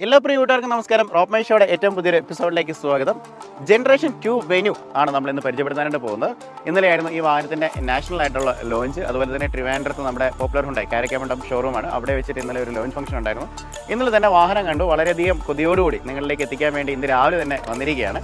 എല്ലാ പ്രിയ കൂട്ടുകാർക്കും നമസ്കാരം. റോപ്പ് മൈ ഷോയുടെ ഏറ്റവും പുതിയൊരു എപ്പിസോഡിലേക്ക് സ്വാഗതം. ജനറേഷൻ 2 വെന്യൂ ആണ് നമ്മൾ ഇന്ന് പരിചയപ്പെടുത്താനായിട്ട് പോകുന്നത്. ഇന്നലെയായിരുന്നു ഈ വാഹനത്തിൻ്റെ നാഷണൽ ആയിട്ടുള്ള ലോഞ്ച്. അതുപോലെ തന്നെ ട്രിവാൻഡ്രത്ത് നമ്മുടെ പോപ്പുലർ ഹുണ്ടായി കാരക്കാമണ്ഡം ഷോറൂമാണ്, അവിടെ വെച്ചിട്ട് ഇന്നലെ ഒരു ലോഞ്ച് ഫംഗ്ഷൻ ഉണ്ടായിരുന്നു. ഇന്നലെ തന്നെ വാഹനം കണ്ടു. വളരെയധികം കൊതിയോടുകൂടി നിങ്ങളിലേക്ക് എത്തിക്കാൻ വേണ്ടി ഇന്ന് രാവിലെ തന്നെ വന്നിരിക്കുകയാണ്.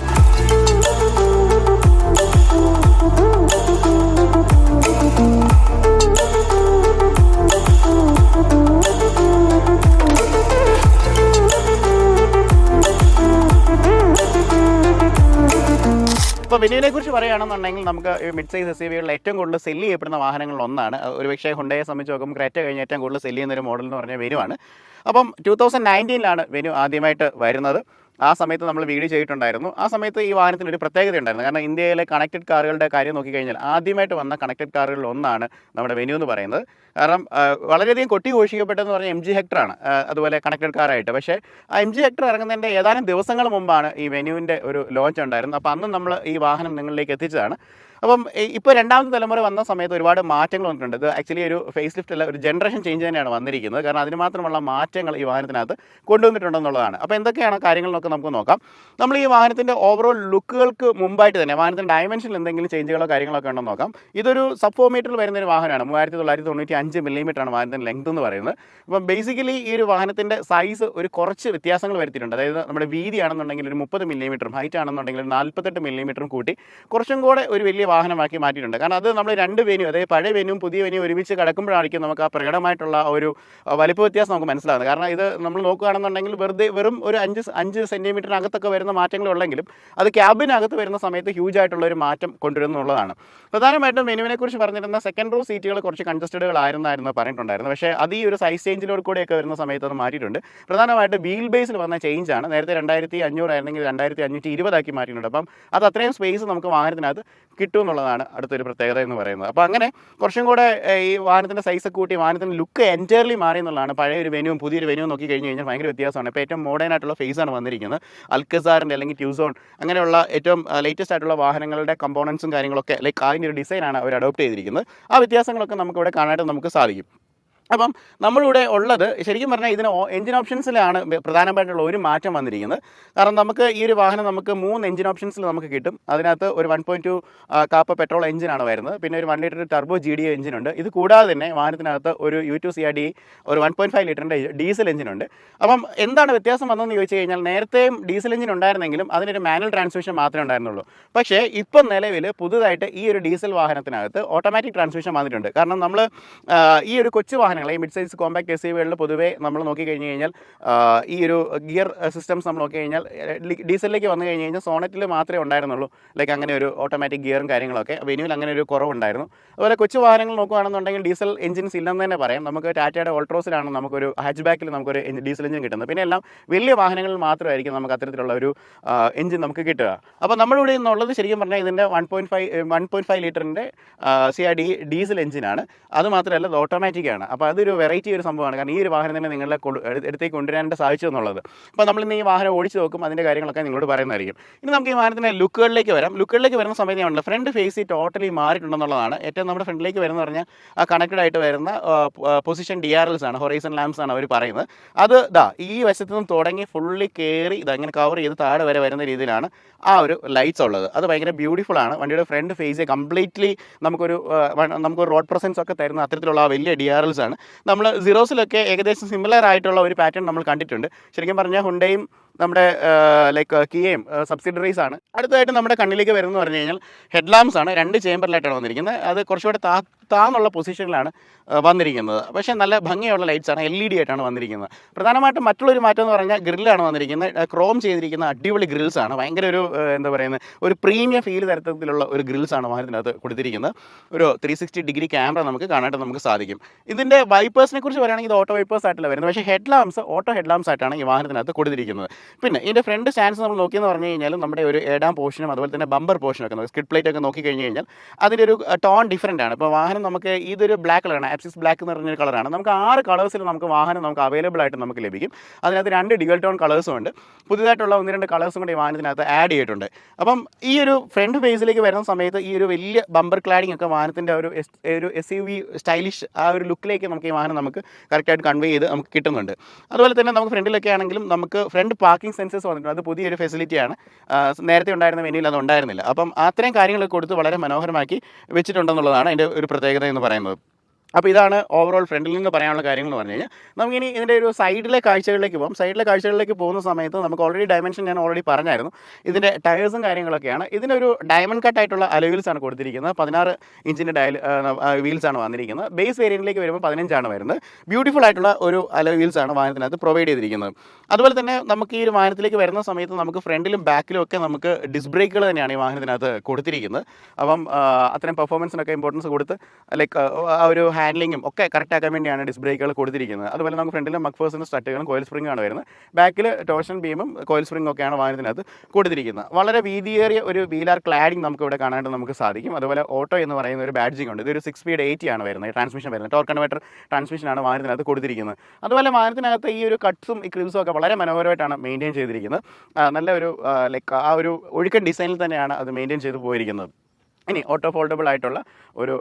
ഇപ്പോൾ വെന്യൂവിനെ കുറിച്ച് പറയുകയാണെന്നുണ്ടെങ്കിൽ നമുക്ക് മിഡ് സൈസ് SUV-കളിൽ ഏറ്റവും കൂടുതൽ സെല്ല് ചെയ്യപ്പെടുന്ന വാഹനങ്ങളിൽ ഒന്നാണ്. ഒരുപക്ഷേ ഹുണ്ടയെ സംബന്ധിച്ച് നോക്കുമ്പോൾ ക്രെറ്റ കഴിഞ്ഞ് ഏറ്റവും കൂടുതൽ സെല്ല് ചെയ്യുന്ന ഒരു മോഡൽ എന്ന് പറഞ്ഞാൽ വെന്യൂവാണ്. അപ്പം 2019 വെന്യൂ ആദ്യമായിട്ട് വരുന്നത്. ആ സമയത്ത് നമ്മൾ വീഡിയോ ചെയ്തിട്ടുണ്ടായിരുന്നു. ആ സമയത്ത് ഈ വാഹനത്തിന് ഒരു പ്രത്യേകത ഉണ്ടായിരുന്നു. കാരണം ഇന്ത്യയിലെ കണക്റ്റഡ് കാറുകളുടെ കാര്യം നോക്കിക്കഴിഞ്ഞാൽ ആദ്യമായിട്ട് വന്ന കണക്റ്റഡ് കാറുകളിൽ ഒന്നാണ് നമ്മുടെ വെന്യൂ എന്ന് പറയുന്നത്. കാരണം വളരെയധികം കൊട്ടി ഘോഷിക്കപ്പെട്ടതെന്ന് പറഞ്ഞാൽ MG ഹെക്ടറാണ് അതുപോലെ കണക്റ്റഡ് കാറായിട്ട്. പക്ഷേ ആ MG ഹെക്ടർ ഇറങ്ങുന്നതിൻ്റെ ഏതാനും ദിവസങ്ങൾ മുമ്പാണ് ഈ വെന്യൂവിൻ്റെ ഒരു ലോഞ്ച് ഉണ്ടായിരുന്നത്. അപ്പോൾ അന്ന് നമ്മൾ ഈ വാഹനം നിങ്ങളിലേക്ക് എത്തിച്ചതാണ്. അപ്പം ഇപ്പോൾ രണ്ടാമത്തെ തലമുറ വന്ന സമയത്ത് ഒരുപാട് മാറ്റങ്ങൾ വന്നിട്ടുണ്ട്. ഇത് ആക്ച്വലി ഒരു ഫേസ് ലിഫ്റ്റ് അല്ല, ഒരു ജനറേഷൻ ചേഞ്ച് തന്നെയാണ് വന്നിരിക്കുന്നത്. കാരണം അതിന് മാത്രമുള്ള മാറ്റങ്ങൾ ഈ വാഹനത്തിനകത്ത് കൊണ്ടുവന്നിട്ടുണ്ടെന്നുള്ളതാണ്. അപ്പോൾ എന്തൊക്കെയാണ് കാര്യങ്ങൾ നമുക്ക് നോക്കാം. നമ്മൾ ഈ വാഹനത്തിൻ്റെ ഓവറോൾ ലുക്കുകൾക്ക് മുമ്പായിട്ട് തന്നെ വാഹനത്തിൻ്റെ ഡയമെൻഷനിൽ എന്തെങ്കിലും ചേഞ്ചുകളോ കാര്യങ്ങളൊക്കെ ഉണ്ടോ നോക്കാം. ഇതൊരു സബ് 4 മീറ്ററിൽ വരുന്ന ഒരു വാഹനമാണ്. 3995 മില്ലിമീറ്ററാണ് വാഹനത്തിൻ്റെ ലെങ്ത് എന്ന് പറയുന്നത്. അപ്പം ബേസിക്കലി ഈ ഒരു വാഹനത്തിൻ്റെ സൈസ് ഒരു കുറച്ച് വ്യത്യാസങ്ങൾ വരുത്തിയിട്ടുണ്ട്. അതായത് നമ്മുടെ വീതിയാണെന്നുണ്ടെങ്കിൽ ഒരു 30 മില്ലിമീറ്ററും ഹൈറ്റ് ആണെന്നുണ്ടെങ്കിൽ ഒരു 48 മില്ലിമീറ്ററും കൂട്ടി കുറച്ചും കൂടെ ഒരു വലിയ വാഹനമാക്കി മാറ്റിയിട്ടുണ്ട്. കാരണം അത് നമ്മൾ രണ്ട് വെന്യൂ, അതായത് പഴയ വെന്യൂവും പുതിയ വെന്യൂ ഒരുമിച്ച് കിടക്കുമ്പോഴായിരിക്കും നമുക്ക് ആ പ്രകടമായിട്ടുള്ള ഒരു വലിപ്പ വ്യത്യാസം നമുക്ക് മനസ്സിലാകുന്നത്. കാരണം ഇത് നമ്മൾ നോക്കുകയാണെന്നുണ്ടെങ്കിൽ വെറും ഒരു 5 സെൻറ്റിമീറ്ററിനകത്തൊക്കെ വരുന്ന മാറ്റങ്ങളുള്ളെങ്കിലും അത് ക്യാബിനകത്ത് വരുന്ന സമയത്ത് ഹ്യൂജ് ആയിട്ടുള്ള ഒരു മാറ്റം കൊണ്ടുവരുന്നുള്ളതാണ്. പ്രധാനമായിട്ടും വെന്യൂവിനെ കുറിച്ച് പറഞ്ഞിരുന്ന സെക്കൻഡ് റോ സീറ്റുകൾ കുറച്ച് കൺജസ്റ്റഡുകളായിരുന്നു പറഞ്ഞിട്ടുണ്ടായിരുന്നു. പക്ഷേ അത് ഈ ഒരു സൈസ് ചേഞ്ചിലോട് കൂടെയൊക്കെ വരുന്ന സമയത്ത് അത് മാറ്റിയിട്ടുണ്ട്. പ്രധാനമായിട്ട് വീൽ ബേസിൽ വന്ന ചേഞ്ചാണ്. നേരത്തെ 2500 ആയിരുന്നെങ്കിൽ 2520 മാറ്റിയിട്ടുണ്ട്. അപ്പം അത് അത്രയും സ്പേസ് നമുക്ക് വാഹനത്തിനകത്ത് കിട്ടും എന്നുള്ളതാണ് അടുത്തൊരു പ്രത്യേകത എന്ന് പറയുന്നത്. അപ്പോൾ അങ്ങനെ കുറച്ചും കൂടെ ഈ വാഹനത്തിൻ്റെ സൈസ് കൂട്ടി വാഹനത്തിൻ്റെ ലുക്ക് എൻറ്റയർലി മാറി എന്നുള്ളതാണ്. പഴയ ഒരു വെന്യൂവും പുതിയൊരു വെന്യൂവും നോക്കി കഴിഞ്ഞ് കഴിഞ്ഞാൽ ഭയങ്കര വ്യത്യാസമാണ്. ഇപ്പോൾ ഏറ്റവും മോഡേൺ ആയിട്ടുള്ള ഫേസാണ് വന്നിരിക്കുന്നത്. അൽക്കസാറിൻ്റെ അല്ലെങ്കിൽ ട്യൂസോൺ അങ്ങനെയുള്ള ഏറ്റവും ലേറ്റസ്റ്റ് ആയിട്ടുള്ള വാഹനങ്ങളുടെ കമ്പോണൻസും കാര്യങ്ങളൊക്കെ ലൈക്ക് അതിൻ്റെ ഒരു ഡിസൈനാണ് അവർ അഡോപ്റ്റ് ചെയ്തിരിക്കുന്നത്. ആ വ്യത്യാസങ്ങളൊക്കെ നമുക്കിവിടെ കാണാനായിട്ട് നമുക്ക് സാധിക്കും. അപ്പം നമ്മളിവിടെ ഉള്ളത് ശരിക്കും പറഞ്ഞാൽ ഇതിന് എഞ്ചിൻ ഓപ്ഷൻസിലാണ് പ്രധാനമായിട്ടുള്ള ഒരു മാറ്റം വന്നിരിക്കുന്നത്. കാരണം നമുക്ക് ഈ ഒരു വാഹനം നമുക്ക് 3 എഞ്ചിൻ ഓപ്ഷൻസിൽ നമുക്ക് കിട്ടും. അതിനകത്ത് ഒരു 1.2 കാപ്പ പെട്രോൾ എഞ്ചിനാണ് വരുന്നത്. പിന്നെ ഒരു 1 ലിറ്റർ ടർബോ GDA എഞ്ചിനുണ്ട്. ഇത് കൂടാതെ തന്നെ വാഹനത്തിനകത്ത് ഒരു U2 CRD ഒരു 1.5 ലിറ്ററിൻ്റെ ഡീസൽ എഞ്ചിനുണ്ട്. അപ്പം എന്താണ് വ്യത്യാസം വന്നതെന്ന് ചോദിച്ചു കഴിഞ്ഞാൽ നേരത്തെയും ഡീസൽ എഞ്ചിൻ ഉണ്ടായിരുന്നെങ്കിലും അതിനൊരു മാനുവൽ ട്രാൻസ്മിഷൻ മാത്രമേ ഉണ്ടായിരുന്നുള്ളൂ. പക്ഷേ ഇപ്പം നിലവിൽ പുതുതായിട്ട് ഈ ഒരു ഡീസൽ വാഹനത്തിനകത്ത് ഓട്ടോമാറ്റിക് ട്രാൻസ്മിഷൻ വന്നിട്ടുണ്ട്. കാരണം നമ്മൾ ഈ ഒരു കൊച്ചു വാഹനം ഈ മിഡ് സൈസ് കോമ്പാക്ട് SUV-കളിൽ പൊതുവേ നമ്മൾ നോക്കിക്കഴിഞ്ഞ് കഴിഞ്ഞാൽ ഈ ഒരു ഗിയർ സിസ്റ്റംസ് നമ്മൾ നോക്കിക്കഴിഞ്ഞാൽ ഡീസലിലേക്ക് വന്നു കഴിഞ്ഞ് കഴിഞ്ഞാൽ സോണറ്റിൽ മാത്രമേ ഉണ്ടായിരുന്നുള്ളൂ ലൈക്ക് അങ്ങനെ ഒരു ഓട്ടോമാറ്റിക് ഗിയറും കാര്യങ്ങളൊക്കെ. വെന്യൂവിൽ അങ്ങനെ ഒരു കുറവുണ്ടായിരുന്നു. അതുപോലെ കൊച്ചു വാഹനങ്ങൾ നോക്കുകയാണെന്നുണ്ടെങ്കിൽ ഡീസൽ എഞ്ചിൻസ് ഇല്ലെന്ന് തന്നെ പറയാം. നമുക്ക് ടാറ്റയുടെ ഓൾട്രോസിലാണ് നമുക്കൊരു ഹാച്ച് ബാക്കിൽ നമുക്കൊരു ഡീസൽ എഞ്ചിൻ കിട്ടുന്നത്. പിന്നെ എല്ലാം വലിയ വാഹനങ്ങളിൽ മാത്രമായിരിക്കും നമുക്ക് അത്തരത്തിലുള്ള ഒരു എഞ്ചിൻ നമുക്ക് കിട്ടുക. അപ്പോൾ നമ്മളിവിടെ നിന്നുള്ളത് ശരിക്കും പറഞ്ഞാൽ ഇതിൻ്റെ 1.5 ലിറ്ററിൻ്റെ CRD ഡീസൽ എഞ്ചിനാണ്. അതുമാത്രമല്ല ഇത് ഓട്ടോമാറ്റിക്കാണ്. അപ്പോൾ അതൊരു വെറൈറ്റി ഒരു സംഭവമാണ്. കാരണം ഈ ഒരു വാഹനം തന്നെ നിങ്ങളെ അടുത്തേക്ക് കൊണ്ടുവരാനായിട്ട് സാധിച്ചു എന്നുള്ളത്. അപ്പോൾ നമ്മളിന്ന് ഈ വാഹനം ഓടിച്ച് നോക്കും, അതിൻ്റെ കാര്യങ്ങളൊക്കെ നിങ്ങളോട് പറയുന്നതായിരിക്കും. ഇനി നമുക്ക് ഈ വാഹനത്തിൻ്റെ ലുക്കുകളിലേക്ക് വരാം. ലുക്കുകളിലേക്ക് വരുന്ന സമയത്ത് ഞാൻ ഫ്രണ്ട് ഫേസ് ടോട്ടലി മാറിയിട്ടുണ്ടെന്നുള്ളതാണ്. ഏറ്റവും നമ്മുടെ ഫ്രണ്ടിലേക്ക് വരുന്ന പറഞ്ഞാൽ ആ കണക്റ്റഡ് ആയിട്ട് വരുന്ന പൊസിഷൻ DRLs ആണ്, ഹൊറൈസൺ ലാംപ്സ് ആണ് അവർ പറയുന്നത്. അത് ഈ വശത്തു നിന്ന് തുടങ്ങി ഫുള്ളി കയറി ഇതങ്ങനെ കവർ ചെയ്ത് താഴെ വരെ വരുന്ന രീതിയിലാണ് ആ ഒരു ലൈറ്റ്സ് ഉള്ളത്. അത് ഭയങ്കര ബ്യൂട്ടിഫുൾ ആണ്. വണ്ടിയുടെ ഫ്രണ്ട് ഫേസ് കംപ്ലീറ്റ്ലി നമുക്കൊരു റോഡ് പ്രസൻസ് ഒക്കെ തരുന്ന അത്തരത്തിലുള്ള ആ വലിയ DRLs ആണ്. നമ്മൾ സീറോസിലൊക്കെ ഏകദേശം സിമിലർ ആയിട്ടുള്ള ഒരു പാറ്റേൺ നമ്മൾ കണ്ടിട്ടുണ്ട്. ശരിക്കും പറഞ്ഞാൽ ഹുണ്ടയും നമ്മുടെ ലൈക്ക് കിയയും സബ്സിഡറീസ് ആണ്. അടുത്തതായിട്ട് നമ്മുടെ കണ്ണിലേക്ക് വരുന്നത് പറഞ്ഞു കഴിഞ്ഞാൽ ഹെഡ് ലാംപ്സ് ആണ്. 2 ചേമ്പറിലായിട്ടാണ് വന്നിരിക്കുന്നത്. അത് കുറച്ചുകൂടെ താന്നുള്ള പൊസിഷനിലാണ് വന്നിരിക്കുന്നത്. പക്ഷേ നല്ല ഭംഗിയുള്ള ലൈറ്റ്സ് ആണ്. LED ആയിട്ടാണ് വന്നിരിക്കുന്നത്. പ്രധാനമായിട്ടും മറ്റുള്ളൊരു മാറ്റം എന്ന് പറഞ്ഞാൽ ഗ്രില്ലാണ് വന്നിരിക്കുന്നത്. ക്രോം ചെയ്തിരിക്കുന്ന അടിപൊളി ഗ്രിൽസ് ആണ്. ഭയങ്കര ഒരു എന്താ പറയുന്നത് ഒരു പ്രീമിയം ഫീൽ തരത്തിലുള്ള ഒരു ഗ്രിൽസ് ആണ് വാഹനത്തിനകത്ത് കൊടുത്തിരിക്കുന്നത്. ഒരു 360 ഡിഗ്രി ക്യാമറ നമുക്ക് കാണാനായിട്ട് നമുക്ക് സാധിക്കും. ഇതിൻ്റെ വൈപ്പേഴ്സിനെ കുറിച്ച് പറയുകയാണെങ്കിൽ ഇത് ഓട്ടോ വൈപ്പേഴ്സ് ആയിട്ടല്ല വരുന്നത്. പക്ഷേ head lamps auto head lamps ആയിട്ടാണ് ഈ വാഹനത്തിനകത്ത് കൊടുത്തിരിക്കുന്നത്. പിന്നെ ഇതിൻ്റെ ഫ്രണ്ട് സ്റ്റാൻഡ്സ് നമ്മൾ നോക്കിയെന്ന് പറഞ്ഞു കഴിഞ്ഞാൽ നമ്മുടെ ഒരു ഏടാം പോർഷനും അതുപോലെ തന്നെ ബമ്പർ പോർഷനൊക്കെ നോക്കി സ്കിഡ് പ്ലേറ്റ് ഒക്കെ നോക്കി കഴിഞ്ഞ് കഴിഞ്ഞാൽ അതിൻ്റെ ഒരു ടോൺ ഡിഫറൻ്റ് ആണ്. ഇപ്പോൾ വാഹനം നമുക്ക് ഇതൊരു ബ്ലാക്ക് കളറാണ്, ആപ്സിസ് ബ്ലാക്ക് എന്ന് പറഞ്ഞൊരു കളറാണ്. നമുക്ക് 6 കളേഴ്സിൽ നമുക്ക് വാഹനം നമുക്ക് അവൈലബിൾ ആയിട്ട് നമുക്ക് ലഭിക്കും. അതിനകത്ത് 2 ഡ്യുവൽ ടോൺ കളേഴ്സും ഉണ്ട്. പുതിയതായിട്ടുള്ള 1-2 കളേഴ്സും കൂടി ഈ വാഹനത്തിനകത്ത് ആഡ് ചെയ്തിട്ടുണ്ട്. അപ്പം ഈ ഒരു ഫ്രണ്ട് ഫേസിലേക്ക് വരുന്ന സമയത്ത് ഈ ഒരു വലിയ ബമ്പർ ക്ലാഡിംഗ് ഒക്കെ വാഹനത്തിൻ്റെ ഒരു SUV സ്റ്റൈലിഷ് ആ ഒരു ലുക്കിലേക്ക് നമുക്ക് ഈ വാഹനം നമുക്ക് കറക്റ്റായിട്ട് കൺവേ ചെയ്ത് നമുക്ക് കിട്ടുന്നുണ്ട്. അതുപോലെ തന്നെ നമുക്ക് ഫ്രണ്ടിലൊക്കെ ആണെങ്കിലും നമുക്ക് ഫ്രണ്ട് പാർക്കിംഗ് സെൻസേഴ്സ് വന്നിട്ടുണ്ട്. അത് പുതിയൊരു ഫെസിലിറ്റിയാണ്. നേരത്തെ ഉണ്ടായിരുന്ന വെന്യൂവിൽ അത് ഉണ്ടായിരുന്നില്ല. അപ്പം അത്രയും കാര്യങ്ങളൊക്കെ കൊടുത്ത് വളരെ മനോഹരമാക്കി വെച്ചിട്ടുണ്ടെന്നുള്ളതാണ് അതിൻ്റെ ഒരു പ്രത്യേകത എന്ന് പറയുന്നത്. അപ്പോൾ ഇതാണ് ഓവറോൾ ഫ്രണ്ടിൽ നിന്ന് പറയാനുള്ള കാര്യങ്ങൾ എന്ന് പറഞ്ഞു കഴിഞ്ഞാൽ നമുക്കിനി ഇതിൻ്റെ ഒരു സൈഡിലെ കാഴ്ചകളിലേക്ക് പോകാം. സൈഡിലെ കാഴ്ചകളിലേക്ക് പോകുന്ന സമയത്ത് നമുക്ക് ഓൾറെഡി ഡയമെൻഷൻ ഞാൻ ഓൾറെഡി പറഞ്ഞായിരുന്നു. ഇതിൻ്റെ ടയേഴ്സും കാര്യങ്ങളൊക്കെയാണ്. ഇതിനൊരു ഡയമണ്ട് കട്ടായിട്ടുള്ള അലോയിൽസാണ് കൊടുത്തിരിക്കുന്നത്. 16 ഇഞ്ചിൻ്റെ വീൽസാണ് വന്നിരിക്കുന്നത്. ബേസ് വേരിയൻറ്റിലേക്ക് വരുമ്പോൾ 15 വരുന്നത്. ബ്യൂട്ടിഫുൾ ആയിട്ടുള്ള ഒരു അലോയിൽസാണ് വാഹനത്തിനകത്ത് പ്രൊവൈഡ് ചെയ്തിരിക്കുന്നത്. അതുപോലെ തന്നെ നമുക്ക് ഈ ഒരു വാഹനത്തിലേക്ക് വരുന്ന സമയത്ത് നമുക്ക് ഫ്രണ്ടിലും ബാക്കിലും ഒക്കെ നമുക്ക് ഡിസ്ക് ബ്രേക്കുകൾ തന്നെയാണ് ഈ വാഹനത്തിനകത്ത് കൊടുത്തിരിക്കുന്നത്. അപ്പം അത്രയും പെർഫോമൻസിനൊക്കെ ഇമ്പോർട്ടൻസ് കൊടുത്ത് ലൈക്ക് ആ ഒരു ഹാൻഡ്ലിങ്ങും ഒക്കെ കറക്റ്റ് ആക്കാൻ വേണ്ടിയാണ് ഡിസ്ക് ബ്രേക്കുകൾ കൊടുത്തിരിക്കുന്നത്. അതുപോലെ നമുക്ക് ഫ്രണ്ടിലും മക്ഫേഴ്സിൻ്റെ സ്ട്രട്ടുകളും കോയിൽ സ്പ്രിംഗാണ് വരുന്നത്. ബാക്കിൽ ടോർഷൻ ബീമും കോയിൽ സ്പ്രിംഗും ഒക്കെയാണ് വാഹനത്തിനകത്ത് കൊടുത്തിരിക്കുന്നത്. വളരെ വീതിയേറിയ ഒരു വീലാർ ക്ലാഡിംഗ് നമുക്ക് ഇവിടെ കാണാനായിട്ട് നമുക്ക് സാധിക്കും. അതുപോലെ ഓട്ടോ എന്ന് പറയുന്ന ഒരു ബാഡ്ജിംഗ് ഉണ്ട്. ഇതൊരു 6 സ്പീഡ് 80 ആണ് വരുന്നത്. ട്രാൻസ്മിഷൻ വരുന്നത് ടോർക്ക് കൺവേർട്ടർ ട്രാൻസ്മിഷനാണ് വാഹനത്തിനകത്ത് കൊടുത്തിരിക്കുന്നത്. അതുപോലെ വാഹനത്തിനകത്ത് ഈ ഒരു കട്ട്സും ഈ ക്രിബ്സും ഒക്കെ വളരെ മനോഹരമായിട്ടാണ് മെയിൻറ്റെയിൻ ചെയ്തിരിക്കുന്നത്. നല്ല ഒരു ലൈക്ക് ആ ഒരു ഒഴുക്കൻ ഡിസൈനിൽ തന്നെയാണ് അത് മെയിൻറ്റെയിൻ ചെയ്ത് പോയിരിക്കുന്നത്. ഇനി ഓട്ടോ ഫോൾഡബിൾ ആയിട്ടുള്ള ഒരു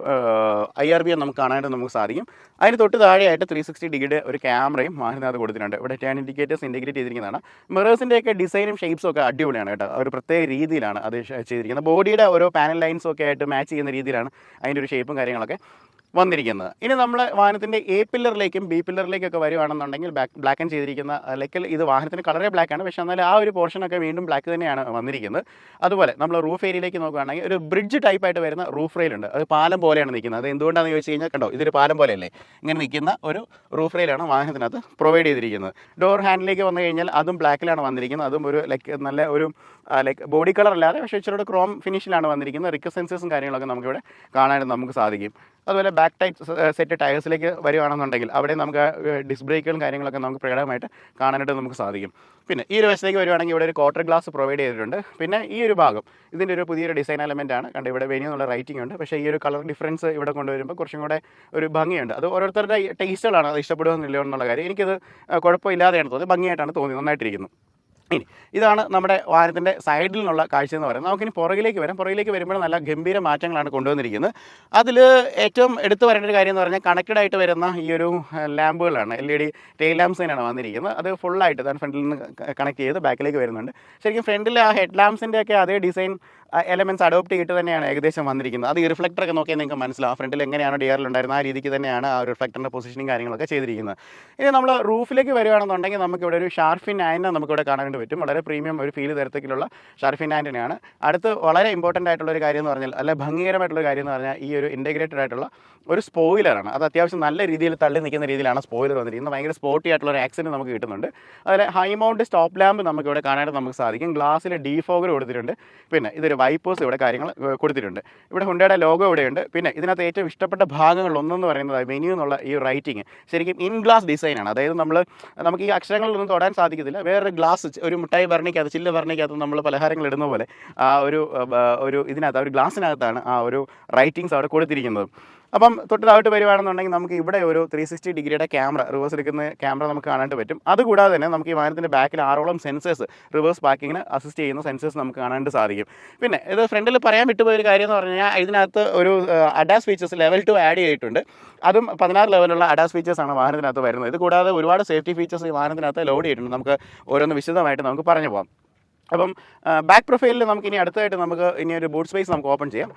IRB നമുക്ക് കാണാനായിട്ട് നമുക്ക് സാധിക്കും. അതിന് തൊട്ട് താഴെയായിട്ട് 360 ഡിഗ്രിയുടെ ഒരു ക്യാമറയും വാഹനത്തിനകത്ത് കൊടുത്തിട്ടുണ്ട്. ഇവിടെ ടേൺ ഇൻഡിക്കേറ്റേഴ്സ് ഇൻറ്റിഗ്രേറ്റ് ചെയ്തിരിക്കുന്നതാണ്. മിറേഴ്സിൻ്റെയൊക്കെ ഡിസൈനും ഷേപ്സും ഒക്കെ അടിപൊളിയാണ് കേട്ടോ. ഒരു പ്രത്യേക രീതിയിലാണ് അത് ചെയ്തിരിക്കുന്നത്. ബോഡിയുടെ ഓരോ പാനൽ ലൈൻസും ഒക്കെ ആയിട്ട് മാച്ച് ചെയ്യുന്ന രീതിയിലാണ് അതിൻ്റെ ഒരു ഷേപ്പും കാര്യങ്ങളൊക്കെ വന്നിരിക്കുന്നത്. ഇനി നമ്മൾ വാഹനത്തിൻ്റെ A പില്ലറിലേക്കും B പില്ലറിലേക്കൊക്കെ വരുവാണെന്നുണ്ടെങ്കിൽ ബ്ലാക്ക് ആൻഡ് ചെയ്തിരിക്കുന്ന ലൈക്കിൽ ഇത് വാഹനത്തിൻ്റെ കളറേ ബ്ലാക്കാണ്. പക്ഷേ എന്നാൽ ആ ഒരു പോർഷനൊക്കെ വീണ്ടും ബ്ലാക്ക് തന്നെയാണ് വന്നിരിക്കുന്നത്. അതുപോലെ നമ്മൾ റൂഫ് ഏരിയയിലേക്ക് നോക്കുകയാണെങ്കിൽ ഒരു ബ്രിഡ്ജ് ടൈപ്പായിട്ട് വരുന്ന റൂഫ് റെയിലുണ്ട്. അത് പാലം പോലെയാണ് നിൽക്കുന്നത്. അത് എന്തുകൊണ്ടാണെന്ന് ചോദിച്ചു കഴിഞ്ഞാൽ കണ്ടോ, ഇതൊരു പാലം പോലെയല്ലേ, ഇങ്ങനെ നിൽക്കുന്ന ഒരു റൂഫ് റെയിലാണ് വാഹനത്തിനകത്ത് പ്രൊവൈഡ് ചെയ്തിരിക്കുന്നത്. ഡോർ ഹാൻഡിലേക്ക് വന്നു കഴിഞ്ഞാൽ അതും ബ്ലാക്കിലാണ് വന്നിരിക്കുന്നത്. അതും ഒരു ലൈക്ക് നല്ല ഒരു ലൈക്ക് ബോഡി കളർ അല്ലാതെ പക്ഷേ ഇച്ചിരി ക്രോം ഫിനിഷിലാണ് വന്നിരിക്കുന്നത്. റിക്കർ സെൻസേഴ്സും കാര്യങ്ങളൊക്കെ നമുക്കിവിടെ കാണാനായിട്ട് നമുക്ക് സാധിക്കും. അതുപോലെ ബാക്ക് ടൈപ്പ് സെറ്റ് ടയേഴ്സിലേക്ക് വരുവാണെന്നുണ്ടെങ്കിൽ അവിടെ നമുക്ക് ഡിസ്ക് ബ്രേക്കുകളും കാര്യങ്ങളൊക്കെ നമുക്ക് പ്രകടമായിട്ട് കാണാനായിട്ട് നമുക്ക് സാധിക്കും. പിന്നെ ഈ ഒരു വശത്തേക്ക് വരുവാണെങ്കിൽ ഇവിടെ ഒരു ക്വാർട്ടർ ഗ്ലാസ് പ്രൊവൈഡ് ചെയ്തിട്ടുണ്ട്. പിന്നെ ഈ ഒരു ഭാഗം ഇതിൻ്റെ ഒരു പുതിയൊരു ഡിസൈൻ എലമെൻ്റ് ആണ്. കണ്ട് ഇവിടെ വെന്യൂ എന്നുള്ള റൈറ്റിംഗ് ഉണ്ട്. പക്ഷേ ഈ ഒരു കളർ ഡിഫറൻസ് ഇവിടെ കൊണ്ടുവരുമ്പോൾ കുറച്ചും കൂടെ ഒരു ഭംഗിയുണ്ട്. അത് ഓരോരുത്തരുടെ ടേസ്റ്റുകളാണ്, അത് ഇഷ്ടപ്പെടുകയെന്നില്ല എന്നുള്ള കാര്യം. എനിക്കത് കുഴപ്പമില്ലാതെയാണ് തോന്നിയത്, ഭംഗിയായിട്ടാണ് തോന്നിയത്, നന്നായിട്ടിരിക്കുന്നു. ഇനി ഇതാണ് നമ്മുടെ വാഹനത്തിൻ്റെ സൈഡിൽ നിന്നുള്ള കാഴ്ച എന്ന് പറയുന്നത്. നമുക്കിനി പുറകിലേക്ക് വരാം. പുറകിലേക്ക് വരുമ്പോൾ നല്ല ഗംഭീര മാറ്റങ്ങളാണ് കൊണ്ടുവന്നിരിക്കുന്നത്. അതിൽ ഏറ്റവും എടുത്തു പറയേണ്ട ഒരു കാര്യം എന്ന് പറഞ്ഞാൽ കണക്റ്റഡ് ആയിട്ട് വരുന്ന ഈ ഒരു ലാമ്പുകളാണ്. LED ടെയിൽ ലാംപ്സ് തന്നെയാണ് വന്നിരിക്കുന്നത്. അത് ഫുള്ളായിട്ട് താൻ ഫ്രണ്ടിൽ നിന്ന് കണക്ട് ചെയ്ത് ബാക്കിലേക്ക് വരുന്നുണ്ട്. ശരിക്കും ഫ്രണ്ടിൽ ആ ഹെഡ് ലാംപ്സിൻ്റെ ഒക്കെ അതേ ഡിസൈൻ എലമെൻറ്റ്സ് അഡോപ്റ്റ് ചെയ്തിട്ട് തന്നെയാണ് ഏകദേശം വന്നിരിക്കുന്നത്. അത് ഈ റിഫ്ലക്ടറൊക്കെ നോക്കിയാൽ നിങ്ങൾക്ക് മനസ്സിലാവും. ഫ്രണ്ടിൽ എങ്ങനെയാണ് DRL ഉണ്ടായിരുന്നത് ആ രീതിക്ക് തന്നെയാണ് ആ ഒരു റിഫ്ലക്ടറിൻ്റെ പൊസിഷനിങ് കാര്യങ്ങളൊക്കെ ചെയ്തിരിക്കുന്നത്. ഇനി നമ്മൾ റൂഫിലേക്ക് വരുവാണെന്നുണ്ടെങ്കിൽ നമുക്കിവിടെ ഒരു ഷാർഫിൻ ആൻറ്റന നമുക്കിവിടെ കാണാനായിട്ട് പറ്റും. വളരെ പ്രീമിയം ഒരു ഫീൽ തരത്തിലുള്ള ഷാർഫിൻ ആൻറ്റനയാണ്. അടുത്ത് വളരെ ഇമ്പോർട്ടൻ്റ് ആയിട്ടുള്ളൊരു കാര്യം എന്ന് പറഞ്ഞാൽ, അല്ല ഭംഗികരമായിട്ടുള്ള കാര്യം എന്ന് പറഞ്ഞാൽ ഈ ഒരു ഇൻറ്റഗ്രേറ്റഡ് ആയിട്ടുള്ള ഒരു സ്പോയിലറാണ്. അത് അത്യാവശ്യം നല്ല രീതിയിൽ തള്ളി നിൽക്കുന്ന രീതിയിലാണ് സ്പോയിലർ വന്നിരിക്കുന്നത്. ഭയങ്കര സ്പോർട്ടി ആയിട്ടുള്ള ഒരു ആക്സെൻറ്റ് നമുക്ക് കിട്ടുന്നുണ്ട്. അതുപോലെ ഹൈ മൗണ്ട് സ്റ്റോപ്പ് ലാമ്പ് നമുക്കിവിടെ കാണാനായിട്ട് നമുക്ക് സാധിക്കും. ഗ്ലാസ്സിൽ ഡീഫോഗർ കൊടുത്തിട്ടുണ്ട്. പിന്നെ ഇതൊരു വൈപ്പേഴ്സ് ഇവിടെ കാര്യങ്ങൾ കൊടുത്തിട്ടുണ്ട്. ഇവിടെ ഹുണ്ടയുടെ ലോഗോ ഇവിടെയുണ്ട്. പിന്നെ ഇതിനകത്ത് ഏറ്റവും ഇഷ്ടപ്പെട്ട ഭാഗങ്ങൾ ഒന്നെന്ന് പറയുന്നത് വെന്യൂ എന്നുള്ള ഈ റൈറ്റിംഗ് ശരിക്കും ഇൻ ഗ്ലാസ് ഡിസൈനാണ്. അതായത് നമുക്ക് ഈ അക്ഷരങ്ങളിലൊന്നും തൊടാൻ സാധിക്കത്തില്ല. വേറൊരു ഗ്ലാസ് ഒരു മുട്ടായി ഭരണിക്കകത്ത് ചില്ല് ഭരണിക്കകത്ത് നമ്മൾ പലഹാരങ്ങൾ ഇടുന്ന പോലെ ആ ഒരു ഇതിനകത്ത് ഒരു ഗ്ലാസ്സിനകത്താണ് ആ ഒരു റൈറ്റിങ്സ് അവിടെ കൊടുത്തിരിക്കുന്നത്. അപ്പം തൊട്ട് താഴോട്ട് വരുവാണെന്നുണ്ടെങ്കിൽ നമുക്ക് ഇവിടെ ഒരു 360 ഡിഗ്രിയുടെ ക്യാമറ, റിവേഴ്സ് എടുക്കുന്ന ക്യാമറ നമുക്ക് കാണാനായിട്ട് പറ്റും. അതുകൂടാതെ തന്നെ നമുക്ക് ഈ വാഹനത്തിൻ്റെ ബാക്കിൽ 6ഓളം സെൻസേഴ്സ്, റിവേഴ്സ് പാർക്കിങ്ങിന് അസിസ്റ്റ് ചെയ്യുന്ന സെൻസേഴ്സ് നമുക്ക് കാണാനായിട്ട് സാധിക്കും. പിന്നെ ഇത് ഫ്രണ്ടിൽ പറയാൻ വിട്ടുപോയൊരു കാര്യം എന്ന് പറഞ്ഞു കഴിഞ്ഞാൽ ഇതിനകത്ത് ഒരു അഡാസ് ഫീച്ചേഴ്സ് ലെവൽ 2 ആഡ് ചെയ്തിട്ടുണ്ട്. അതും 16 ലെവലുള്ള അഡാസ് ഫീച്ചേഴ്സാണ് വാഹനത്തിനകത്ത് വരുന്നത്. ഇത് കൂടാതെ ഒരുപാട് സേഫ്റ്റി ഫീച്ചേഴ്സ് ഈ വാഹനത്തിനകത്ത് ലോഡ് ചെയ്തിട്ടുണ്ട്. നമുക്ക് ഓരോന്ന് വിശദമായിട്ട് നമുക്ക് പറഞ്ഞു പോകാം. അപ്പം ബാക്ക് പ്രൊഫൈലിൽ നമുക്ക് ഇനി അടുത്തായിട്ട് നമുക്ക് ഇനി ഒരു ബൂട്ട് സ്പേസ് നമുക്ക് ഓപ്പൺ ചെയ്യാം.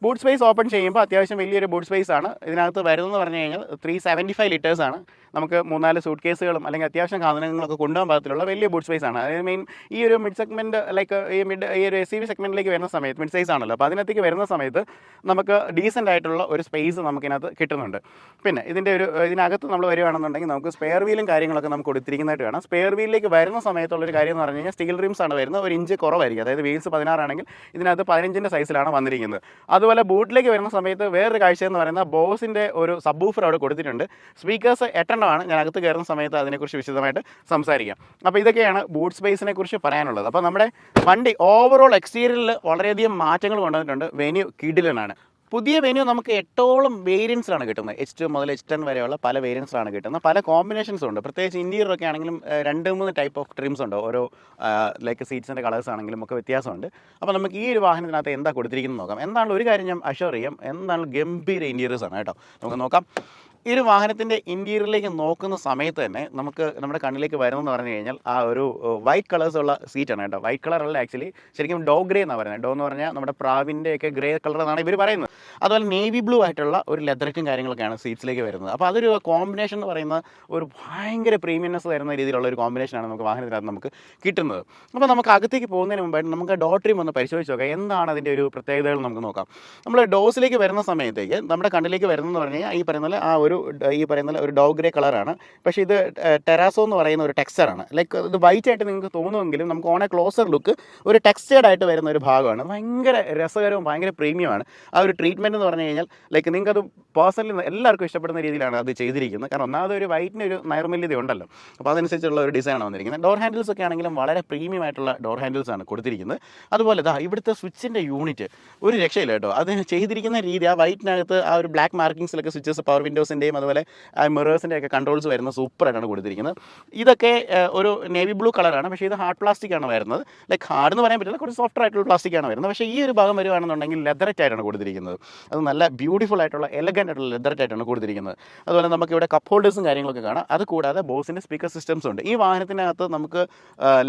ബൂട്ട് സ്പേസ് ഓപ്പൺ ചെയ്യുമ്പോൾ അത്യാവശ്യം വലിയൊരു ബൂട്ട് സ്പേസ് ആണ് ഇതിനകത്ത് വരുന്നതെന്ന് പറഞ്ഞു കഴിഞ്ഞാൽ 375 ലിറ്റേഴ്സാണ്. നമുക്ക് 3-4 സൂട്ട് കേസുകളും അല്ലെങ്കിൽ അത്യാവശ്യം സാധനങ്ങളൊക്കെ കൊണ്ടുപോകാൻ പാകത്തിലുള്ള വലിയ ബൂട്ട് സ്പേസ് ആണ്. അതായത് മെയിൻ ഈ ഒരു മിഡ് സെഗ്മെൻറ്റ് ലൈക്ക് ഈ ഒരു SUV സെഗ്മെൻറ്റിലേക്ക് വരുന്ന സമയത്ത് മിഡ് സൈസ് ആണല്ലോ, അപ്പോൾ അതിനകത്തേക്ക് വരുന്ന സമയത്ത് നമുക്ക് ഡീസൻ്റ് ആയിട്ടുള്ള ഒരു സ്പേസ് നമുക്കിനകത്ത് കിട്ടുന്നുണ്ട്. പിന്നെ ഇതിനകത്ത് നമ്മൾ വരുവാണെന്നുണ്ടെങ്കിൽ നമുക്ക് സ്പെയർ വീലും കാര്യങ്ങളൊക്കെ നമുക്ക് കൊടുത്തിരിക്കുന്നതായിട്ട് വേണം. സ്പെയർ വീലിലേക്ക് വരുന്ന സമയത്തുള്ളൊരു കാര്യം എന്ന് പറഞ്ഞു കഴിഞ്ഞാൽ സ്റ്റീൽ റിംസ് ആണ് വരുന്നത്. 1 ഇഞ്ച് കുറവായിരിക്കും. അതായത് വീൽസ് 16 ആണെങ്കിൽ ഇതിനകത്ത് 15-ൻ്റെ സൈസിലാണ് വന്നിരിക്കുന്നത്. അതുപോലെ ബൂട്ടിലേക്ക് വരുന്ന സമയത്ത് വേറൊരു കാഴ്ച എന്ന് പറയുന്നത് ബോസിൻ്റെ ഒരു സബ് വൂഫർ അവിടെ കൊടുത്തിട്ടുണ്ട്. സ്പീക്കേഴ്സ് 8 സ്ഥലമാണ്. ഞാൻ അകത്ത് കയറുന്ന സമയത്ത് അതിനെക്കുറിച്ച് വിശദമായിട്ട് സംസാരിക്കാം. അപ്പോൾ ഇതൊക്കെയാണ് ബൂട്ട് സ്പേസിനെ കുറിച്ച് പറയാനുള്ളത്. അപ്പോൾ നമ്മുടെ വണ്ടി ഓവറോൾ എക്സ്റ്റീരിയറിൽ വളരെയധികം മാറ്റങ്ങൾ കൊണ്ടുവന്നിട്ടുണ്ട്. വെന്യൂ കിടിലനാണ്. പുതിയ വെന്യൂ നമുക്ക് 8ഓളം വേരിയൻസിലാണ് കിട്ടുന്നത്. H2 മുതൽ H10 വരെയുള്ള പല വേരിയൻസിലാണ് കിട്ടുന്നത്. പല കോമ്പിനേഷൻസും ഉണ്ട്. പ്രത്യേകിച്ച് ഇൻറ്റീരിയറൊക്കെ ആണെങ്കിലും 2-3 ടൈപ്പ് ഓഫ് ട്രിംസ് ഉണ്ട്. ഓരോ ലൈക്ക് സീറ്റ്സിൻ്റെ കളേഴ്സ് ആണെങ്കിലും ഒക്കെ വ്യത്യാസമുണ്ട്. അപ്പോൾ നമുക്ക് ഈ ഒരു വാഹനത്തിനകത്ത് എന്താ കൊടുത്തിരിക്കുന്നത് നോക്കാം. എന്താണല്ലോ ഒരു കാര്യം ഞാൻ അഷ്വർ ചെയ്യാം, എന്താണല്ലോ ഗംഭീര ഇൻറ്റീരിയേഴ്സ് ആണ് കേട്ടോ. നമുക്ക് നോക്കാം. ഈ ഒരു വാഹനത്തിൻ്റെ ഇൻറ്റീരിയറിലേക്ക് നോക്കുന്ന സമയത്ത് തന്നെ നമുക്ക് നമ്മുടെ കണ്ണിലേക്ക് വരുന്നതെന്ന് പറഞ്ഞു കഴിഞ്ഞാൽ ആ ഒരു വൈറ്റ് കളേഴ്സുള്ള സീറ്റാണ് കേട്ടോ. വൈറ്റ് കളറല്ല, ആക്ച്വലി ശരിക്കും ഡോ ഗ്രേ എന്നാണ് പറയുന്നത്. ഡോ എന്ന് പറഞ്ഞാൽ നമ്മുടെ പ്രാവിൻ്റെയൊക്കെ ഗ്രേ കളർ എന്നാണ് ഇവർ പറയുന്നത്. അതുപോലെ നേവി ബ്ലൂ ആയിട്ടുള്ള ഒരു ലെതററ്റും കാര്യങ്ങളൊക്കെയാണ് സീറ്റ്സിലേക്ക് വരുന്നത്. അപ്പോൾ അതൊരു കോമ്പിനേഷൻ എന്ന് പറയുന്നത് ഒരു ഭയങ്കര പ്രീമിയംനെസ് തരുന്ന രീതിയിലുള്ള ഒരു കോമ്പിനേഷനാണ് നമുക്ക് വാഹനത്തിനകത്ത് നമുക്ക് കിട്ടുന്നത്. അപ്പോൾ നമുക്ക് അകത്തേക്ക് പോകുന്നതിന് മുമ്പായിട്ട് നമുക്ക് ഡോർ ട്രിം ഒന്ന് പരിശോധിച്ച് നോക്കാം. എന്താണ് അതിൻ്റെ ഒരു പ്രത്യേകതകൾ നമുക്ക് നോക്കാം. നമ്മൾ ഡോസിലേക്ക് വരുന്ന സമയത്തേക്ക് നമ്മുടെ കണ്ണിലേക്ക് വരുന്നതെന്ന് പറഞ്ഞു കഴിഞ്ഞാൽ ഈ പറയുന്ന ഒരു ഡോ ഗ്രേ കളറാണ്. പക്ഷേ ഇത് ടെറാസോ എന്ന് പറയുന്ന ഒരു ടെക്സ്ചറാണ്. ലൈക്ക് ഇത് വൈറ്റ് ആയിട്ട് നിങ്ങൾക്ക് തോന്നുമെങ്കിലും നമുക്ക് ഓൺ എ ക്ലോസർ ലുക്ക് ഒരു ടെക്സ്റ്റേർഡ് ആയിട്ട് വരുന്ന ഒരു ഭാഗമാണ്. ഭയങ്കര രസകരവും ഭയങ്കര പ്രീമിയമാണ് ആ ഒരു ട്രീറ്റ്മെൻറ്റ് എന്ന് പറഞ്ഞു കഴിഞ്ഞാൽ. ലൈക്ക് നിങ്ങൾക്കത് പേഴ്സണലി എല്ലാവർക്കും ഇഷ്ടപ്പെടുന്ന രീതിയിലാണ് അത് ചെയ്തിരിക്കുന്നത്. കാരണം ഒന്നാമത് ഒരു വൈറ്റിന് ഒരു നൈർമല്യത ഉണ്ടല്ലോ, അപ്പോൾ അതനുസരിച്ചുള്ള ഒരു ഡിസൈനാണ് വന്നിരിക്കുന്നത്. ഡോർ ഹാൻഡിൽസ് ഒക്കെ ആണെങ്കിലും വളരെ പ്രീമിയം ആയിട്ടുള്ള ഡോർ ഹാൻഡിൽസ് ആണ് കൊടുത്തിരിക്കുന്നത്. അതുപോലെ ഇവിടുത്തെ സ്വിച്ചിൻ്റെ യൂണിറ്റ് ഒരു രക്ഷയില്ല കേട്ടോ. അത് ചെയ്തിരിക്കുന്ന രീതി, ആ വൈറ്റിനകത്ത് ആ ഒരു ബ്ലാക്ക് മാർക്കിങ്സിലൊക്കെ സ്വിച്ചസ്, പവർ വിൻഡോസിൻ്റെയും അതുപോലെ മിറേഴ്സിൻ്റെ ഒക്കെ കൺട്രോൾസ് വരുന്ന സൂപ്പറായിട്ടാണ് കൊടുത്തിരിക്കുന്നത്. ഇതൊക്കെ ഒരു നേവി ബ്ലൂ കളറാണ്. പക്ഷേ ഇത് ഹാർഡ് പ്ലാസ്റ്റിക് ആണ് വരുന്നത്. ലൈക്ക് ഹാർഡ് എന്ന് പറയാൻ പറ്റില്ല, കുറച്ച് സോഫ്റ്റ് ആയിട്ടുള്ള പ്ലാസ്റ്റിക് ആണ് വരുന്നത്. പക്ഷേ ഈ ഒരു ഭാഗം വരുവാണെന്നുണ്ടെങ്കിൽ ലെതററ്റ് ആയിട്ടാണ് കൊടുത്തിരിക്കുന്നത്. അത് നല്ല ബ്യൂട്ടിഫുൾ ആയിട്ടുള്ള എലഗൻ്റ് ആയിട്ടുള്ള ലെതററ്റ് ആയിട്ടാണ് കൊടുത്തിരിക്കുന്നത്. അതുപോലെ നമുക്ക് ഇവിടെ കപ്പ് ഹോൾഡേഴ്സും കാര്യങ്ങളൊക്കെ കാണാം. അത് കൂടാതെ ബോസിൻ്റെ സ്പീക്കർ സിസ്റ്റംസ് ഉണ്ട്. ഈ വാഹനത്തിനകത്ത് നമുക്ക്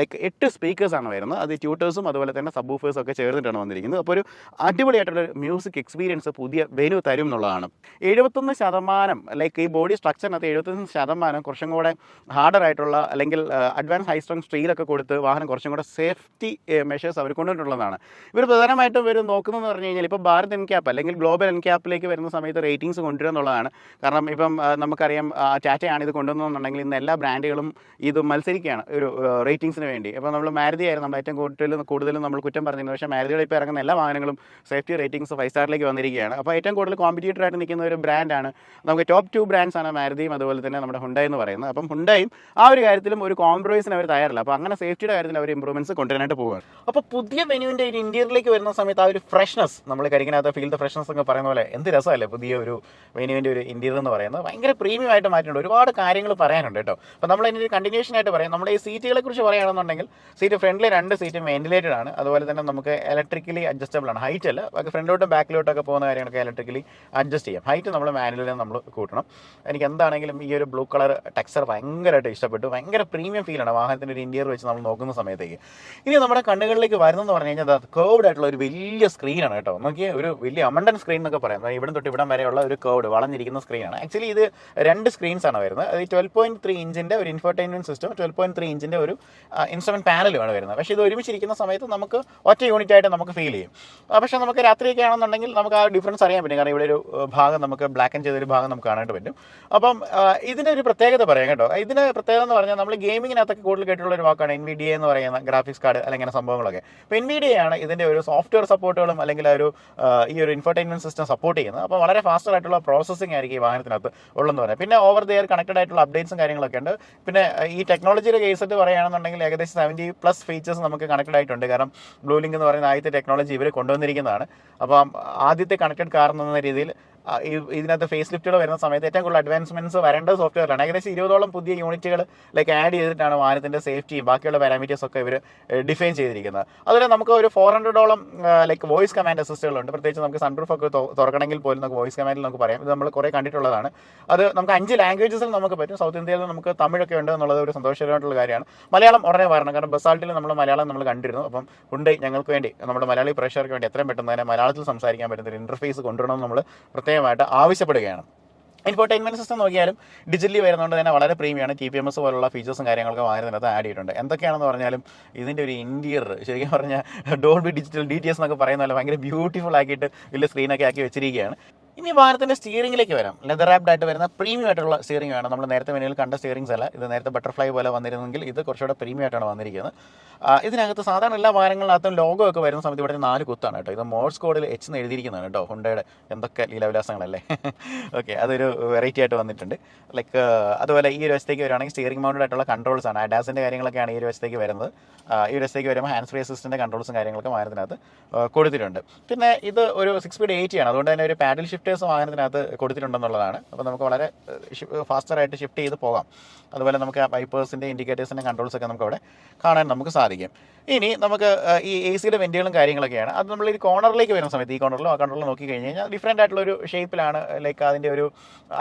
ലൈക്ക് 8 സ്പീക്കേഴ്സാണ് വരുന്നത്. അത് ട്യൂട്ടേഴ്സും അതുപോലെ തന്നെ സബ് വൂഫേഴ്സും ഒക്കെ ചേർന്നിട്ടാണ് വന്നിരിക്കുന്നത്. അപ്പോൾ ഒരു അടിപൊളിയായിട്ടുള്ള മ്യൂസിക് എക്സ്പീരിയൻസ് പുതിയ വെന്യൂ തരും എന്നുള്ളതാണ്. 71% ലൈക്ക് ഈ ബോഡി സ്ട്രക്ചറിനകത്ത് 75% കുറച്ചും കൂടെ ഹാർഡർ ആയിട്ടുള്ള അല്ലെങ്കിൽ അഡ്വാൻസ് ഹൈ സ്ട്രെങ്ത് സ്റ്റീലൊക്കെ കൊടുത്ത് വാഹനം കുറച്ചും കൂടെ സേഫ്റ്റി മെഷേഴ്സ് അവർ കൊണ്ടുവന്നിട്ടുള്ളതാണ്. ഇവർ പ്രധാനമായിട്ടും ഇവർ നോക്കുന്നതെന്ന് പറഞ്ഞു കഴിഞ്ഞാൽ ഇപ്പോൾ ഭാരത് എൻക്യാപ്പ് അല്ലെങ്കിൽ ഗ്ലോബൽ എൻക്യാപ്പിലേക്ക് വരുന്ന സമയത്ത് റേറ്റിംഗ്സ് കൊണ്ടുവരിക എന്നുള്ളതാണ്. കാരണം ഇപ്പം നമുക്കറിയാം ടാറ്റയാണ് ഇത് കൊണ്ടുവന്നതെന്നുണ്ടെങ്കിൽ ഇന്ന് എല്ലാ ബ്രാൻഡുകളും ഇത് മത്സരിക്കുകയാണ് ഒരു റേറ്റിംഗ്സിന് വേണ്ടി. അപ്പോൾ നമ്മൾ മാരുതി ആയിരുന്നു നമ്മൾ ഏറ്റവും കൂടുതലും നമ്മൾ കുറ്റം പറഞ്ഞിരുന്നു. പക്ഷേ മാരുതിയുടെ ഇപ്പോൾ ഇറങ്ങുന്ന എല്ലാ വാഹനങ്ങളും സേഫ്റ്റി റേറ്റിംഗ്സ് 5 സ്റ്റാറിലേക്ക് വന്നിരിക്കുകയാണ്. അപ്പോൾ ഏറ്റവും കൂടുതൽ കോമ്പറ്റീറ്റർ ആയിട്ട് നിൽക്കുന്ന ഒരു ബ്രാൻഡാണ്. നമുക്ക് ടോപ്പ് 2 ബ്രാൻഡ്സാണ് മാരുതിയും അതുപോലെ തന്നെ നമ്മുടെ ഹുണ്ടായി എന്ന് പറയുന്നത്. അപ്പം ഹുണ്ടായും ആ ഒരു കാര്യത്തിലും ഒരു കോംപ്രമൈസിന് അവർ തയ്യാറില്ല. അപ്പോൾ അങ്ങനെ സേഫ്റ്റിയുടെ കാര്യത്തിൽ അവർ ഇമ്പ്രൂവ്മെൻറ്റ്സ് കൊണ്ടുവരാനായിട്ട് പോവുകയാണ്. അപ്പോൾ പുതിയ വെന്യൂവിൻ്റെ ഒരു ഇൻറ്റീരിയറിലേക്ക് വരുന്ന സമയത്ത് ആ ഒരു ഫ്രഷ്നസ്, നമ്മൾ കരിക്കിനകത്ത് ഫീൽ ദ ഫ്രഷ്നസ് ഒക്കെ പറയുന്ന പോലെ എന്ത് രസമല്ലേ പുതിയ ഒരു വെന്യൂവിൻ്റെ ഒരു ഇൻറ്റീരിയർ എന്ന് പറയുന്നത്. ഭയങ്കര പ്രീമിയം ആയിട്ട് മാറ്റിയിട്ടുണ്ട്. ഒരുപാട് കാര്യങ്ങൾ പറയാനുണ്ട് കേട്ടോ. അപ്പോൾ നമ്മൾ അതിൻ്റെ ഒരു കണ്ടിന്യൂഷൻ ആയിട്ട് പറയാം. നമ്മുടെ ഈ സീറ്റുകളെ കുറിച്ച് പറയുകയാണെന്നുണ്ടെങ്കിൽ ഫ്രണ്ടിലെ 2 സീറ്റും വെന്റിലേറ്റഡ് ആണ്. അതുപോലെ തന്നെ നമുക്ക് ഇലക്ട്രിക്കലി അഡ്ജസ്റ്റബിൾ ആണ്. ഹൈറ്റ് അല്ല, ഫ്രണ്ടിലോട്ടും ബാക്കിലോട്ടൊക്കെ പോകുന്ന കാര്യങ്ങളൊക്കെ ഇലക്ട്രിക്കലി അഡ്ജസ്റ്റ് ചെയ്യാം. ഹൈറ്റ് നമ്മൾ മാനുവലിൽ നമ്മൾ കൂട്ടണം. എനിക്ക് എന്താണെങ്കിലും ഈ ഒരു ബ്ലൂ കളർ ടെക്സ്ചർ ഭയങ്കരമായിട്ട് ഇഷ്ടപ്പെട്ടു. ഭയങ്കര പ്രീമിയം ഫീലാണ് വാഹനത്തിൻ്റെ ഒരു ഇൻറ്റീരിയർ വെച്ച് നമ്മൾ നോക്കുന്ന സമയത്തേക്ക്. ഇനി നമ്മുടെ കണ്ണുകളിലേക്ക് വരുന്നതെന്ന് പറഞ്ഞു കഴിഞ്ഞാൽ അത് കേർവ്ഡ് ആയിട്ടുള്ള ഒരു വലിയ സ്ക്രീനാണ് കേട്ടോ. നോക്കിയാൽ ഒരു വലിയ അമണ്ടൻ സ്ക്രീൻ എന്നൊക്കെ പറയാം. ഇവിടെ തൊട്ട് ഇവിടം വരെയുള്ള ഒരു കേർവ്ഡ് വളഞ്ഞിരിക്കുന്ന സ്ക്രീനാണ്. ആക്ച്വലി ഇത് 2 സ്ക്രീൻസാണ് വരുന്നത്. അത് 12.3 ഇഞ്ചിൻ്റെ ഒരു ഇൻഫോർടൈൻമെൻറ്റ് സിസ്റ്റം, 12.3 ഇഞ്ചിൻ്റെ ഒരു ഇൻസ്ട്രുമെൻറ്റ് പാനലുമാണ് വരുന്നത്. പക്ഷേ ഇത് ഒരുമിച്ചിരിക്കുന്ന സമയത്ത് നമുക്ക് ഒറ്റ യൂണിറ്റ് ആയിട്ട് നമുക്ക് ഫീൽ ചെയ്യും. പക്ഷേ നമുക്ക് രാത്രിയൊക്കെ ആണെന്നുണ്ടെങ്കിൽ നമുക്ക് ആ ഡിഫറൻസ് അറിയാൻ പറ്റും. കാരണം ഇവിടെ ഒരു ഭാഗം നമുക്ക് ബ്ലാക്ക് ആൻഡ് ചെയ്തൊരു ഭാഗം നമുക്ക് കാണാനായിട്ട് പറ്റും. അപ്പം ഇതിൻ്റെ ഒരു പ്രത്യേകത പറയാം കേട്ടോ. ഇതിൻ്റെ പ്രത്യേകത എന്ന് പറഞ്ഞാൽ നമ്മൾ ഗെയിമിങ്ങിനകത്തൊക്കെ കൂടുതൽ കേട്ടിട്ടുള്ള ഒരു വാക്കാണ് NVIDIA എന്ന് പറയുന്ന ഗ്രാഫിക്സ് കാർഡ് അല്ലെങ്കിൽ സംഭവങ്ങളൊക്കെ. അപ്പോൾ NVIDIA ആണ് ഇതിൻ്റെ ഒരു സോഫ്റ്റ്വെയർ സപ്പോർട്ടുകളും അല്ലെങ്കിൽ ഈ ഒരു ഇൻഫോർടൈൻമെൻറ്റ് സിസ്റ്റം സപ്പോർട്ട് ചെയ്യുന്നത്. അപ്പോൾ വളരെ ഫാസ്റ്റർ ആയിട്ടുള്ള പ്രോസസ്സിംഗ് ആയിരിക്കും ഈ വാഹനത്തിനകത്ത് ഉള്ളതെന്ന് പറയാം. പിന്നെ ഓവർ ദെയർ കണക്റ്റഡ് ആയിട്ടുള്ള അപ്ഡേറ്റ്സും കാര്യങ്ങളൊക്കെ ഉണ്ട്. പിന്നെ ഈ ടെക്നോളജിയുടെ കേസിട്ട് പറയുകയാണെന്നുണ്ടെങ്കിൽ ഏകദേശം 70+ ഫീച്ചേഴ്സ് നമുക്ക് കണക്റ്റഡ് ആയിട്ടുണ്ട്. കാരണം ബ്ലൂ ലിങ്ക് എന്ന് പറയുന്ന ആദ്യത്തെ ടെക്നോളജി ഇവർ കൊണ്ടുവന്നിരിക്കുന്നതാണ്. അപ്പം ആദ്യത്തെ കണക്റ്റഡ് കാർ എന്ന രീതിയിൽ ഇതിനകത്ത് ഫേസ് ലിഫ്റ്റുകൾ വരുന്ന സമയത്ത് ഏറ്റവും കൂടുതൽ അഡ്വാൻസ്മെന്റ്സ് വരേണ്ടത് സോഫ്റ്റ്വെയറിലാണ്. ഏകദേശം 20ഓളം പുതിയ യൂണിറ്റുകൾ ആഡ് ചെയ്തിട്ടാണ് വാഹനത്തിൻ്റെ സേഫ്റ്റിയും ബാക്കിയുള്ള പാരാമീറ്റേഴ്സ് ഒക്കെ ഇവർ ഡിഫൈൻ ചെയ്തിരിക്കുന്നത്. അതുപോലെ നമുക്ക് ഒരു 400ഓളം വോയിസ് കമാൻഡ് അസിസ്റ്റുകളുണ്ട്. പ്രത്യേകിച്ച് നമുക്ക് സൺറൂഫ് ഒക്കെ തുറക്കണമെങ്കിൽ പോലും നമുക്ക് വോയിസ് കമാൻഡിൽ നമുക്ക് പറയാം. ഇത് നമ്മൾ കുറേ കണ്ടിട്ടുള്ളതാണ്. അത് നമുക്ക് 5 ലാംഗ്വേജസിൽ നമുക്ക് പറ്റും. സൗത്ത് ഇന്ത്യയിൽ നമുക്ക് തമിഴൊക്കെ ഉണ്ട് എന്നുള്ളത് ഒരു സന്തോഷകരമായിട്ടുള്ള കാര്യമാണ്. മലയാളം ഉടനെ വരണം. കാരണം ബസാൾട്ടിൽ നമ്മൾ മലയാളം നമ്മൾ കണ്ടിരുന്നു. അപ്പം ഹുണ്ടായി ഞങ്ങൾക്ക് വേണ്ടി നമ്മുടെ മലയാളി പ്രേക്ഷകർക്ക് വേണ്ടി എത്രയും പെട്ടെന്ന് തന്നെ മലയാളത്തിൽ സംസാരിക്കാൻ പറ്റുന്ന ഒരു ഇൻ്റർഫേസ് കൊണ്ടുവരണം നമ്മൾ പ്രത്യേകമായിട്ട് ആവശ്യപ്പെടുകയാണ്. ഇൻഫോർടൈൻമെൻറ്റ് സിസ്റ്റം നോക്കിയാലും ഡിജിറ്റലി വരുന്നതുകൊണ്ട് തന്നെ വളരെ പ്രീമിയമാണ്. TPMS പോലുള്ള ഫീച്ചേഴ്സും കാര്യങ്ങളൊക്കെ വാഹനത്തിനകത്ത് ആഡ് ചെയ്തിട്ടുണ്ട്. എന്തൊക്കെയാണെന്ന് പറഞ്ഞാലും ഇതിൻ്റെ ഒരു ഇൻറ്റീരിയർ ശരിക്കും പറഞ്ഞാൽ ഡോൾബി ഡിജിറ്റൽ DTS എന്നൊക്കെ പറയുന്ന പോലെ ഭയങ്കര ബ്യൂട്ടിഫുൾ ആക്കിയിട്ട് വലിയ സ്ക്രീനൊക്കെ ആക്കി വെച്ചിരിക്കുകയാണ്. ഇനി വാഹനത്തിൻ്റെ സ്റ്റിയറിംഗിലേക്ക് വരാം. ലെതർ റാപ്ഡ് ആയിട്ട് വരുന്ന പ്രീമിയം ആയിട്ടുള്ള സ്റ്റിയറിംഗ് ആണ്. നമ്മൾ നേരത്തെ മെനുവിൽ കണ്ട സ്റ്റിയറിംഗ്സ് അല്ല. ഇത് നേരത്തെ ബട്ടർഫ്ലൈ പോലെ വന്നിരുന്നെങ്കിൽ ഇത് കുറച്ചുകൂടെ പ്രീമിയം ആയിട്ടാണ് വന്നിരിക്കുന്നത്. ഇതിനകത്ത് സാധാരണ എല്ലാ വാഹനങ്ങളിനകത്തും ലോഗോ ഒക്കെ വരുന്ന സമയത്ത് ഇവിടെ 4 കുത്താണ് കേട്ടോ. ഇത് മോഴ്സ് കോഡിൽ എച്ച് എന്ന് എഴുതിയിരിക്കുന്നതാണ് കേട്ടോ. ഹുണ്ടയുടെ എന്തൊക്കെ ലീലാവിലാസങ്ങളല്ലേ. ഓക്കെ, അതൊരു വെറൈറ്റി ആയിട്ട് വന്നിട്ടുണ്ട്. ലൈക്ക് അതുപോലെ ഈ ഒരു വശത്തേക്ക് വരുവാണെങ്കിൽ സ്റ്റിയറിംഗ് മൗണ്ടഡ് ആയിട്ടുള്ള കൺട്രോൾസ് ആണ്. അഡാസിൻ്റെ കാര്യങ്ങളൊക്കെയാണ് ഈ ഒരു വശത്തേക്ക് വരുന്നത്. ഈ ഒരു വശത്തേക്ക് വരുമ്പോൾ ഹാൻഡ് ഫ്രീ അസിസ്റ്റൻ്റെ കൺട്രോൾസും കാര്യങ്ങളൊക്കെ വാഹനത്തിനകത്ത് കൊടുത്തിട്ടുണ്ട്. പിന്നെ ഇത് ഒരു 6 സ്പീഡ് 80 ആണ്. അതുകൊണ്ട് തന്നെ ഒരു പാഡിൽ ഷിഫ്റ്റേഴ്സ് വാഹനത്തിനകത്ത് കൊടുത്തിട്ടുണ്ടെന്നുള്ളതാണ്. അപ്പോൾ നമുക്ക് വളരെ ഫാസ്റ്ററായിട്ട് ഷിഫ്റ്റ് ചെയ്ത് പോകാം. അതുപോലെ നമുക്ക് വൈപ്പേഴ്സിൻ്റെ ഇൻഡിക്കേറ്റേഴ്സിൻ്റെ കൺട്രോൾസൊക്കെ നമുക്ക് അവിടെ കാണാൻ നമുക്ക് സാധിക്കും. ഇനി നമുക്ക് ഈ എ സിയുടെ വെൻറ്റുകളും കാര്യങ്ങളൊക്കെയാണ്. അത് നമ്മൾ ഈ കോർണറിലേക്ക് വരുന്ന സമയത്ത് ഈ കോർണറിലും ആ കോർണറിലും നോക്കി കഴിഞ്ഞ് കഴിഞ്ഞാൽ ഡിഫറൻ്റ് ആയിട്ടുള്ളൊരു ഷേപ്പിലാണ് ലൈക്ക് അതിൻ്റെ ഒരു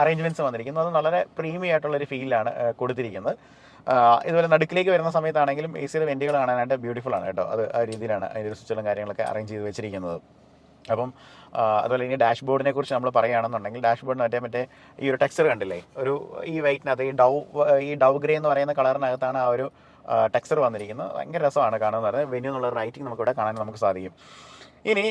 അറേഞ്ച്മെൻറ്റ്സ് വന്നിരിക്കുന്നത്. അത് വളരെ പ്രീമിയം ആയിട്ടുള്ളൊരു ഫീലാണ് കൊടുത്തിരിക്കുന്നത്. ഇതുപോലെ നടുക്കിലേക്ക് വരുന്ന സമയത്താണെങ്കിലും എ സിയുടെ വെൻറ്റുകൾ കാണാനായിട്ട് ബ്യൂട്ടിഫുൾ ആണ് കേട്ടോ. അത് ആ രീതിയിലാണ് അതിൻ്റെ ഒരു സ്വിച്ചുകളും കാര്യങ്ങളൊക്കെ അറേഞ്ച് ചെയ്ത് വെച്ചിരിക്കുന്നത്. അപ്പം അതുപോലെ ഇനി ഡാഷ്ബോർഡിനെ കുറിച്ച് നമ്മൾ പറയുകയാണെന്നുണ്ടെങ്കിൽ ഡാഷ്ബോർഡിന് മറ്റേ ഈ ഒരു ടെക്സ്ചർ കണ്ടില്ലേ, ഒരു ഈ വൈറ്റിനകത്ത് ഈ ഡവ് ഗ്രേ എന്ന് പറയുന്ന കളറിനകത്താണ് ആ ഒരു ടെക്സ്ചർ വന്നിരിക്കുന്നത്. ഭയങ്കര രസമാണ് കാണുന്നത്. വെന്യൂ എന്നുള്ള റൈറ്റിംഗ് നമുക്കിവിടെ കാണാൻ നമുക്ക് സാധിക്കും. ഇനി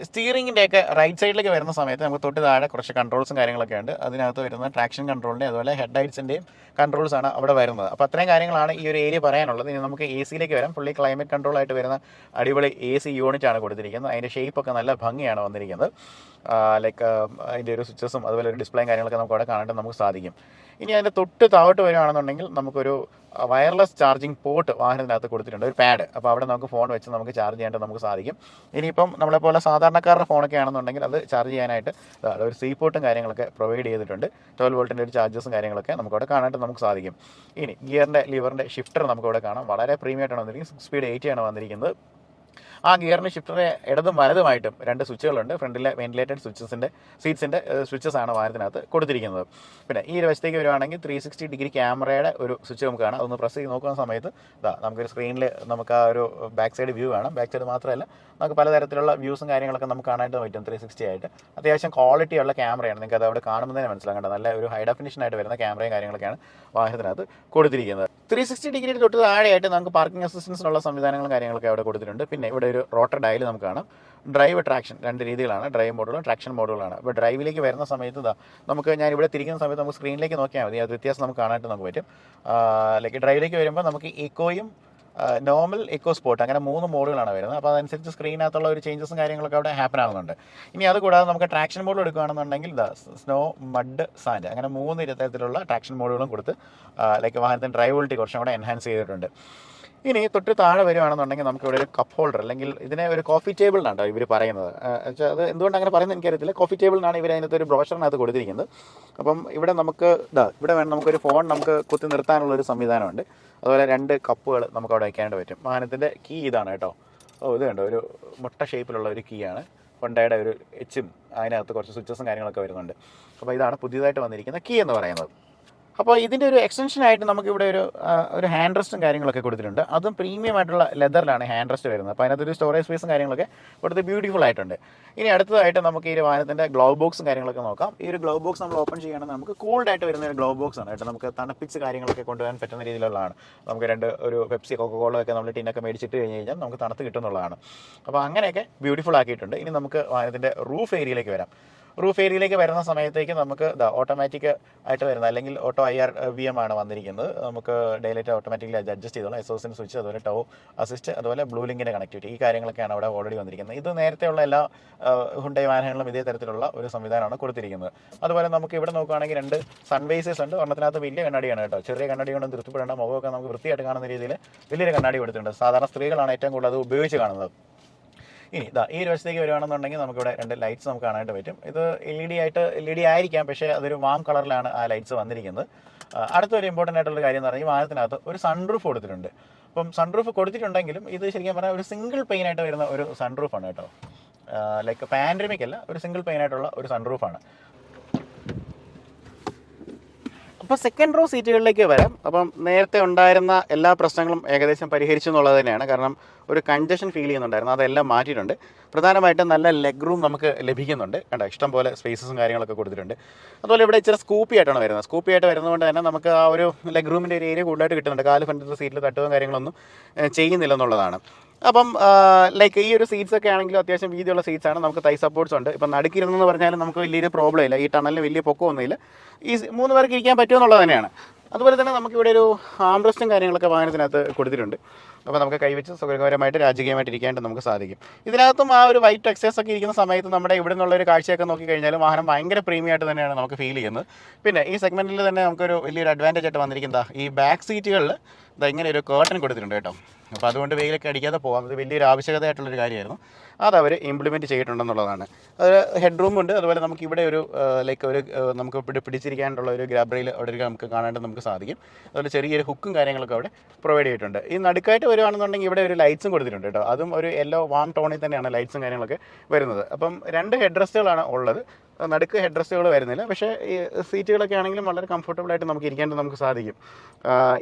സ്റ്റിയറിംഗിൻ്റെയൊക്കെ റൈറ്റ് സൈഡിലേക്ക് വരുന്ന സമയത്ത് നമുക്ക് തൊട്ട് താഴെ കുറച്ച് കൺട്രോൾസും കാര്യങ്ങളൊക്കെ ഉണ്ട്. അതിനകത്ത് വരുന്ന ട്രാക്ഷൻ കൺട്രോളിൻ്റെ അതുപോലെ ഹെഡ് ലൈറ്റ്സിൻ്റെയും കൺട്രോൾസാണ് അവിടെ വരുന്നത്. അപ്പോൾ അത്രയും കാര്യങ്ങളാണ് ഈ ഒരു ഏരിയ പറയാനുള്ളത്. ഇനി നമുക്ക് എ സിയിലേക്ക് വരാം. ഫുള്ളി ക്ലൈമറ്റ് കൺട്രോൾ ആയിട്ട് വരുന്ന അടിപൊളി എ സി യൂണിറ്റ് ആണ് കൊടുത്തിരിക്കുന്നത്. അതിൻ്റെ ഷേപ്പൊക്കെ നല്ല ഭംഗിയാണ് വന്നിരിക്കുന്നത്. ലൈക്ക് അതിൻ്റെ ഒരു സ്വിച്ചസും അതുപോലെ ഒരു ഡിസ്പ്ലേയും കാര്യങ്ങളൊക്കെ നമുക്ക് അവിടെ കാണാൻ നമുക്ക് സാധിക്കും. ഇനി അതിൻ്റെ തൊട്ട് താഴോട്ട് വരികയാണെന്നുണ്ടെങ്കിൽ നമുക്കൊരു വയർലെസ് ചാർജിങ് പോർട്ട് വാഹനത്തിനകത്ത് കൊടുത്തിട്ടുണ്ട്, ഒരു പാഡ്. അപ്പോൾ അവിടെ നമുക്ക് ഫോൺ വെച്ച് നമുക്ക് ചാർജ് ചെയ്യാനായിട്ട് നമുക്ക് സാധിക്കും. ഇനിയിപ്പം നമ്മളെപ്പോലെ സാധാരണക്കാരുടെ ഫോണൊക്കെ ആണെന്നുണ്ടെങ്കിൽ അത് ചാർജ് ചെയ്യാനായിട്ട് ഒരു സി പോർട്ടും കാര്യങ്ങളൊക്കെ പ്രൊവൈഡ് ചെയ്തിട്ടുണ്ട്. 12 വോൾട്ടിൻ്റെ ഒരു ചാർജസും കാര്യങ്ങളൊക്കെ നമുക്കവിടെ കാണാനായിട്ട് നമുക്ക് സാധിക്കും. ഇനി ഗിയറിൻ്റെ ലിവറിൻ്റെ ഷിഫ്റ്റർ നമുക്കവിടെ കാണാം. വളരെ പ്രീമിയം ആയിട്ടാണ് വന്നിരിക്കുന്നത്. 6 സ്പീഡ് 80 ആണ് വന്നിരിക്കുന്നത്. ആ ഗിയറിന് ഷിഫ്റ്ററെ ഇടതും വലതുമായിട്ടും 2 സ്വിച്ചുകളുണ്ട്. ഫ്രണ്ടിലെ വെന്റിലേറ്റഡ് സീറ്റ്സിൻ്റെ സ്വിച്ചസ് ആണ് വാഹനത്തിനകത്ത് കൊടുത്തിരിക്കുന്നത്. പിന്നെ ഈ ഒരു വശത്തേക്ക് വരുവാണെങ്കിൽ 360 ഡിഗ്രി ക്യാമറയുടെ ഒരു സ്വിച്ച് നമുക്ക് കാണാം. അതൊന്ന് പ്രസ് ചെയ്ത് നോക്കുന്ന സമയത്ത് നമുക്കൊരു സ്ക്രീനിൽ നമുക്ക് ആ ഒരു ബാക്ക് സൈഡ് വ്യൂ കാണാം. ബാക്ക് സൈഡ് മാത്രമല്ല നമുക്ക് പലതരത്തിലുള്ള വ്യൂസും കാര്യങ്ങളൊക്കെ നമുക്ക് കാണാനായിട്ട് പറ്റും. 360 ആയിട്ട് അത്യാവശ്യം ക്വാളിറ്റിയുള്ള ക്യാമറയാണ്. നിങ്ങൾക്ക് അത് അവിടെ കാണുമ്പോൾ തന്നെ മനസ്സിലാക്കേണ്ട നല്ല ഒരു ഹൈ ഡെഫിനിഷൻ ആയിട്ട് വരുന്ന ക്യാമറയും കാര്യങ്ങളൊക്കെയാണ് വാഹനത്തിനകത്ത് കൊടുത്തിരിക്കുന്നത്. 360 ഡിഗ്രി തൊട്ട് താഴെയായിട്ട് നമുക്ക് പാർക്കിംഗ് അസിസ്റ്റൻസിനുള്ള സംവിധാനങ്ങളും കാര്യങ്ങളൊക്കെ അവിടെ കൊടുത്തിട്ടുണ്ട്. പിന്നെ ഇവിടെ ഒരു റോട്ടർ ഡയൽ നമുക്ക് കാണാം. ഡ്രൈവ് ട്രാക്ഷൻ 2 രീതികളാണ്, ഡ്രൈവ് മോഡുകളും ട്രാക്ഷൻ മോഡുകളാണ്. ഇപ്പോൾ ഡ്രൈവിലേക്ക് വരുന്ന സമയത്ത് നമുക്ക് ഞാൻ ഇവിടെ തിരിക്കുന്ന സമയത്ത് നമുക്ക് സ്ക്രീനിലേക്ക് നോക്കിയാൽ മതി. അത് വ്യത്യാസം നമുക്ക് കാണാനായിട്ട് നമുക്ക് പറ്റും. ലൈക്ക് ഡ്രൈവിലേക്ക് വരുമ്പോൾ നമുക്ക് ഇക്കോയും നോർമൽ എക്കോ സ്പോർട്ട് അങ്ങനെ 3 മോഡുകളാണ് വരുന്നത്. അപ്പോൾ അതനുസരിച്ച് സ്ക്രീനകത്തുള്ള ഒരു ചേഞ്ചസും കാര്യങ്ങളൊക്കെ അവിടെ ഹാപ്പൻ ആകുന്നുണ്ട്. ഇനി അതുകൂടാതെ നമുക്ക് ട്രാക്ഷൻ മോഡ് എടുക്കുകയാണെന്നുണ്ടെങ്കിൽ സ്നോ, മഡ്, സാൻഡ് അങ്ങനെ 3 തരത്തിലുള്ള ട്രാക്ഷൻ മോഡുകളും കൊടുത്ത് ലൈക്ക് വാഹനത്തിൻ്റെ ഡ്രൈവബിലിറ്റി കുറച്ചും കൂടെ എൻഹാൻസ് ചെയ്തിട്ടുണ്ട്. ഇനി തൊട്ട് താഴെ വരുവാണെന്നുണ്ടെങ്കിൽ നമുക്ക് ഇവിടെ ഒരു കപ്പ് ഹോൾഡർ അല്ലെങ്കിൽ ഇതിനെ ഒരു കോഫി ടേബിളിനാണ് ഇവർ പറയുന്നത്. അത് എന്തുകൊണ്ട് അങ്ങനെ പറയുന്നത് എനിക്കറിയത്തില്ല. കോഫി ടേബിളിനാണ് ഇവർ അതിനകത്ത് ഒരു ബ്രോഷറിനകത്ത് കൊടുത്തിരിക്കുന്നത്. അപ്പം ഇവിടെ നമുക്ക് ഇവിടെ വേണം നമുക്കൊരു ഫോൺ നമുക്ക് കുത്തി നിർത്താനുള്ളൊരു സംവിധാനമുണ്ട്. അതുപോലെ 2 കപ്പുകൾ നമുക്ക് അവിടെ വയ്ക്കാനായിട്ട് പറ്റും. വാഹനത്തിൻ്റെ കീ ഇതാണ് കേട്ടോ. ഇത് കണ്ടോ, ഒരു മുട്ട ഷേപ്പിലുള്ള ഒരു കീ ആണ്. ഹോണ്ടയുടെ ഒരു എച്ചും അതിനകത്ത് കുറച്ച് സ്വിച്ചസും കാര്യങ്ങളൊക്കെ വരുന്നുണ്ട്. അപ്പോൾ ഇതാണ് പുതിയതായിട്ട് വന്നിരിക്കുന്ന കീ എന്ന് പറയുന്നത്. അപ്പോൾ ഇതിൻ്റെ ഒരു എക്സ്റ്റൻഷനായിട്ട് നമുക്കിവിടെ ഒരു ഹാൻഡ് റെസ്റ്റും കാര്യങ്ങളൊക്കെ കൊടുത്തിട്ടുണ്ട്. അതും പ്രീമിയം ആയിട്ടുള്ള ലെതറിലാണ് ഹാൻഡ് റെസ്റ്റ് വരുന്നത്. അപ്പോൾ അതിനകത്തൊരു സ്റ്റോറേജ് സ്പേസും കാര്യങ്ങളൊക്കെ കൊടുത്ത് ബ്യൂട്ടിഫുൾ ആയിട്ടുണ്ട്. ഇനി അടുത്തതായിട്ട് നമുക്ക് ഈ വാഹനത്തിൻ്റെ ഗ്ലൗ ബോക്സും കാര്യങ്ങളൊക്കെ നോക്കാം. ഈ ഒരു ഗ്ലൗ ബോക്സ് നമ്മൾ ഓപ്പൺ ചെയ്യുകയാണെങ്കിൽ നമുക്ക് കൂൾഡ് ആയിട്ട് വരുന്ന ഒരു ഗ്ലൗ ബോക്സ് ആണ് കേട്ടോ. നമുക്ക് തണുപ്പിച്ച് കാര്യങ്ങളൊക്കെ കൊണ്ടുവരാൻ പറ്റുന്ന രീതിയിലുള്ളതാണ്. നമുക്ക് ഒരു പെപ്സി, കൊക്കോളോ ഒക്കെ നമ്മൾ ടിന്നൊക്കെ മേടിച്ചിട്ട് കഴിഞ്ഞാൽ നമുക്ക് തണുത്ത് കിട്ടുന്നുള്ളതാണ്. അപ്പോൾ അങ്ങനെയൊക്കെ ബ്യൂട്ടിഫുൾ ആക്കിയിട്ടുണ്ട്. ഇനി നമുക്ക് വാഹനത്തിൻ്റെ റൂഫ് ഏരിയയിലേക്ക് വരാം. റൂഫ് ഏരിയയിലേക്ക് വരുന്ന സമയത്തേക്ക് നമുക്ക് ഓട്ടോമാറ്റിക് ആയിട്ട് വരുന്ന അല്ലെങ്കിൽ ഓട്ടോ IRVM ആണ് വന്നിരിക്കുന്നത്. നമുക്ക് ഡെയിലൈറ്റ് ഓട്ടോമാറ്റിക്കലി അഡ്ജസ്റ്റ് ചെയ്തോളാം. SOSൻ്റെ സ്വിച്ച്, അതുപോലെ ടോ അസിസ്റ്റ്, അതുപോലെ ബ്ലൂ ലിങ്കിൻ്റെ കണക്ടിവിറ്റി, ഈ കാര്യങ്ങളൊക്കെയാണ് അവിടെ ഓൾറെഡി വന്നിരിക്കുന്നത്. ഇത് നേരത്തെയുള്ള എല്ലാ ഹുണ്ടായി വാഹനങ്ങളിലും ഇതേ തരത്തിലുള്ള ഒരു സംവിധാനമാണ് കൊടുത്തിരിക്കുന്നത്. അതുപോലെ നമുക്ക് ഇവിടെ നോക്കുകയാണെങ്കിൽ 2 സൺവൈസേഴ്സ് ഉണ്ട്. ഒരെണ്ണത്തിനകത്ത് വലിയ കണ്ണാടിയാണ് കേട്ടോ. ചെറിയ കണ്ണാടി കൊണ്ട് തൃപ്തിപ്പെടേണ്ട, മുഖമൊക്കെ നമുക്ക് വൃത്തിയായിട്ട് കാണുന്ന രീതിയിൽ വലിയൊരു കണ്ണാടി കൊടുത്തിട്ടുണ്ട്. സാധാരണ സ്ത്രീകളാണ് ഏറ്റവും കൂടുതൽ അത് ഉപയോഗിച്ച് കാണുന്നത്. ഇനി ഈ ഒരു വശത്തേക്ക് വരുവാണെന്നുണ്ടെങ്കിൽ നമുക്കിവിടെ 2 ലൈറ്റ്സ് നമുക്ക് കാണാനായിട്ട് പറ്റും. ഇത് LED ആയിരിക്കാം, പക്ഷേ അതൊരു വാം കളറിലാണ് ആ ലൈറ്റ്സ് വന്നിരിക്കുന്നത്. അടുത്തൊരു ഇമ്പോർട്ടൻ്റ് ആയിട്ടുള്ള കാര്യം എന്ന് പറഞ്ഞാൽ ഈ വാഹനത്തിനകത്ത് ഒരു സൺറൂഫ് കൊടുത്തിട്ടുണ്ട്. അപ്പം സൺറൂഫ് കൊടുത്തിട്ടുണ്ടെങ്കിലും ഇത് ശരിക്കും പറഞ്ഞാൽ ഒരു സിംഗിൾ പെയിൻ ആയിട്ട് വരുന്ന ഒരു സൺറൂഫാണ് കേട്ടോ. ലൈക്ക് പാൻഡമിക് അല്ല, ഒരു സിംഗിൾ പെയിൻ ആയിട്ടുള്ള ഒരു സൺറൂഫാണ്. അപ്പോൾ സെക്കൻഡ് റോ സീറ്റുകളിലേക്ക് വരാം. അപ്പം നേരത്തെ ഉണ്ടായിരുന്ന എല്ലാ പ്രശ്നങ്ങളും ഏകദേശം പരിഹരിച്ചു എന്നുള്ളത് തന്നെയാണ്. കാരണം ഒരു കൺജഷൻ ഫീൽ ചെയ്യുന്നുണ്ടായിരുന്നു, അതെല്ലാം മാറ്റിയിട്ടുണ്ട്. പ്രധാനമായിട്ടും നല്ല ലെഗ് റൂം നമുക്ക് ലഭിക്കുന്നുണ്ട്. കണ്ടോ, ഇഷ്ടം പോലെ സ്പേസസും കാര്യങ്ങളൊക്കെ കൊടുത്തിട്ടുണ്ട്. അതുപോലെ ഇവിടെ ഇച്ചിരി സ്കൂപ്പി ആയിട്ടാണ് വരുന്നത്. സ്കൂപ്പി ആയിട്ട് വരുന്നതുകൊണ്ട് തന്നെ നമുക്ക് ആ ഒരു ലെഗ് റൂമിൻ്റെ ഒരു ഏരിയ കൂടുതലായിട്ട് കിട്ടുന്നുണ്ട്. കാല് ഫ്രണ്ടിലത്തെ സീറ്റിൽ തട്ടുകയും കാര്യങ്ങളൊന്നും ചെയ്യുന്നില്ല എന്നുള്ളതാണ്. അപ്പം ലൈക്ക് ഈ ഒരു സീറ്റ്സ് ഒക്കെ ആണെങ്കിലും അത്യാവശ്യം വീതിയുള്ള സീറ്റ്സ് ആണ്. നമുക്ക് തൈ സപ്പോർട്ട്സ് ഉണ്ട്. ഇപ്പം നടുക്കിരുന്നെന്ന് പറഞ്ഞാലും നമുക്ക് വലിയൊരു പ്രോബ്ലം ഇല്ല. ഈ ടണലിന് വലിയ പൊക്കമൊന്നുമില്ല. ഈ 3 പേർക്ക് ഇരിക്കാൻ പറ്റുമെന്നുള്ളത് തന്നെയാണ്. അതുപോലെ തന്നെ നമുക്കിവിടെ ഒരു ആംബ്രസ്റ്റും കാര്യങ്ങളൊക്കെ വാഹനത്തിനകത്ത് കൊടുത്തിട്ടുണ്ട്. അപ്പോൾ നമുക്ക് കൈവച്ച് സുഖകരമായിട്ട് രാജകീയമായിട്ട് ഇരിക്കാനായിട്ട് നമുക്ക് സാധിക്കും. ഇതിനകത്തും ആ ഒരു വൈറ്റ് ടെക്സ്റ്റേഴ്സ് ഒക്കെ ഇരിക്കുന്ന സമയത്ത് നമ്മുടെ ഇവിടെ നിന്നുള്ള ഒരു കാഴ്ചയൊക്കെ നോക്കിക്കഴിഞ്ഞാൽ വാഹനം ഭയങ്കര പ്രീമിയമായിട്ട് തന്നെയാണ് നമുക്ക് ഫീൽ ചെയ്യുന്നത്. പിന്നെ ഈ സെഗ്മെൻറ്റിൽ തന്നെ നമുക്കൊരു വലിയൊരു അഡ്വാൻറ്റേജ് ആയിട്ട് വന്നിരിക്കുന്നത് ഈ ബാക്ക് സീറ്റുകളിൽ ഇങ്ങനെ ഒരു കേർട്ടൻ കൊടുത്തിട്ടുണ്ട് കേട്ടോ. അപ്പോൾ അതുകൊണ്ട് വെയിലൊക്കെ അടിക്കാതെ പോകാം. അത് വലിയൊരു ആവശ്യകതയായിട്ടുള്ളൊരു കാര്യമായിരുന്നു. അതവർ ഇംപ്ലിമെൻറ്റ് ചെയ്തിട്ടുണ്ടെന്നുള്ളതാണ്. അത് ഹെഡ് റൂമുണ്ട്. അതുപോലെ നമുക്ക് ഇവിടെ ഒരു ലൈക്ക് ഒരു നമുക്ക് പിടിച്ചിരിക്കാനുള്ള ഒരു ഗ്രാബ് റെയിൽ അവിടെ നമുക്ക് കാണാനായിട്ട് നമുക്ക് സാധിക്കും. അതുപോലെ ചെറിയൊരു ഹുക്കും കാര്യങ്ങളൊക്കെ അവിടെ പ്രൊവൈഡ് ചെയ്തിട്ടുണ്ട്. ഈ നടുക്കായിട്ട് വരുവാണെന്നുണ്ടെങ്കിൽ ഇവിടെ ഒരു ലൈറ്റ്സും കൊടുത്തിട്ടുണ്ട് കേട്ടോ. അതും ഒരു യെല്ലോ വാം ടോണിൽ തന്നെയാണ് ലൈറ്റ്സും കാര്യങ്ങളൊക്കെ വരുന്നത്. അപ്പം 2 ഹെഡ് റെസ്റ്റുകളാണ് ഉള്ളത്. നടുക്ക് ഹെഡ് റെസ്റ്റുകൾ വരുന്നില്ല. പക്ഷേ ഈ സീറ്റുകളൊക്കെ ആണെങ്കിലും വളരെ കംഫർട്ടബിളായിട്ട് നമുക്ക് ഇരിക്കാനായിട്ട് നമുക്ക് സാധിക്കും.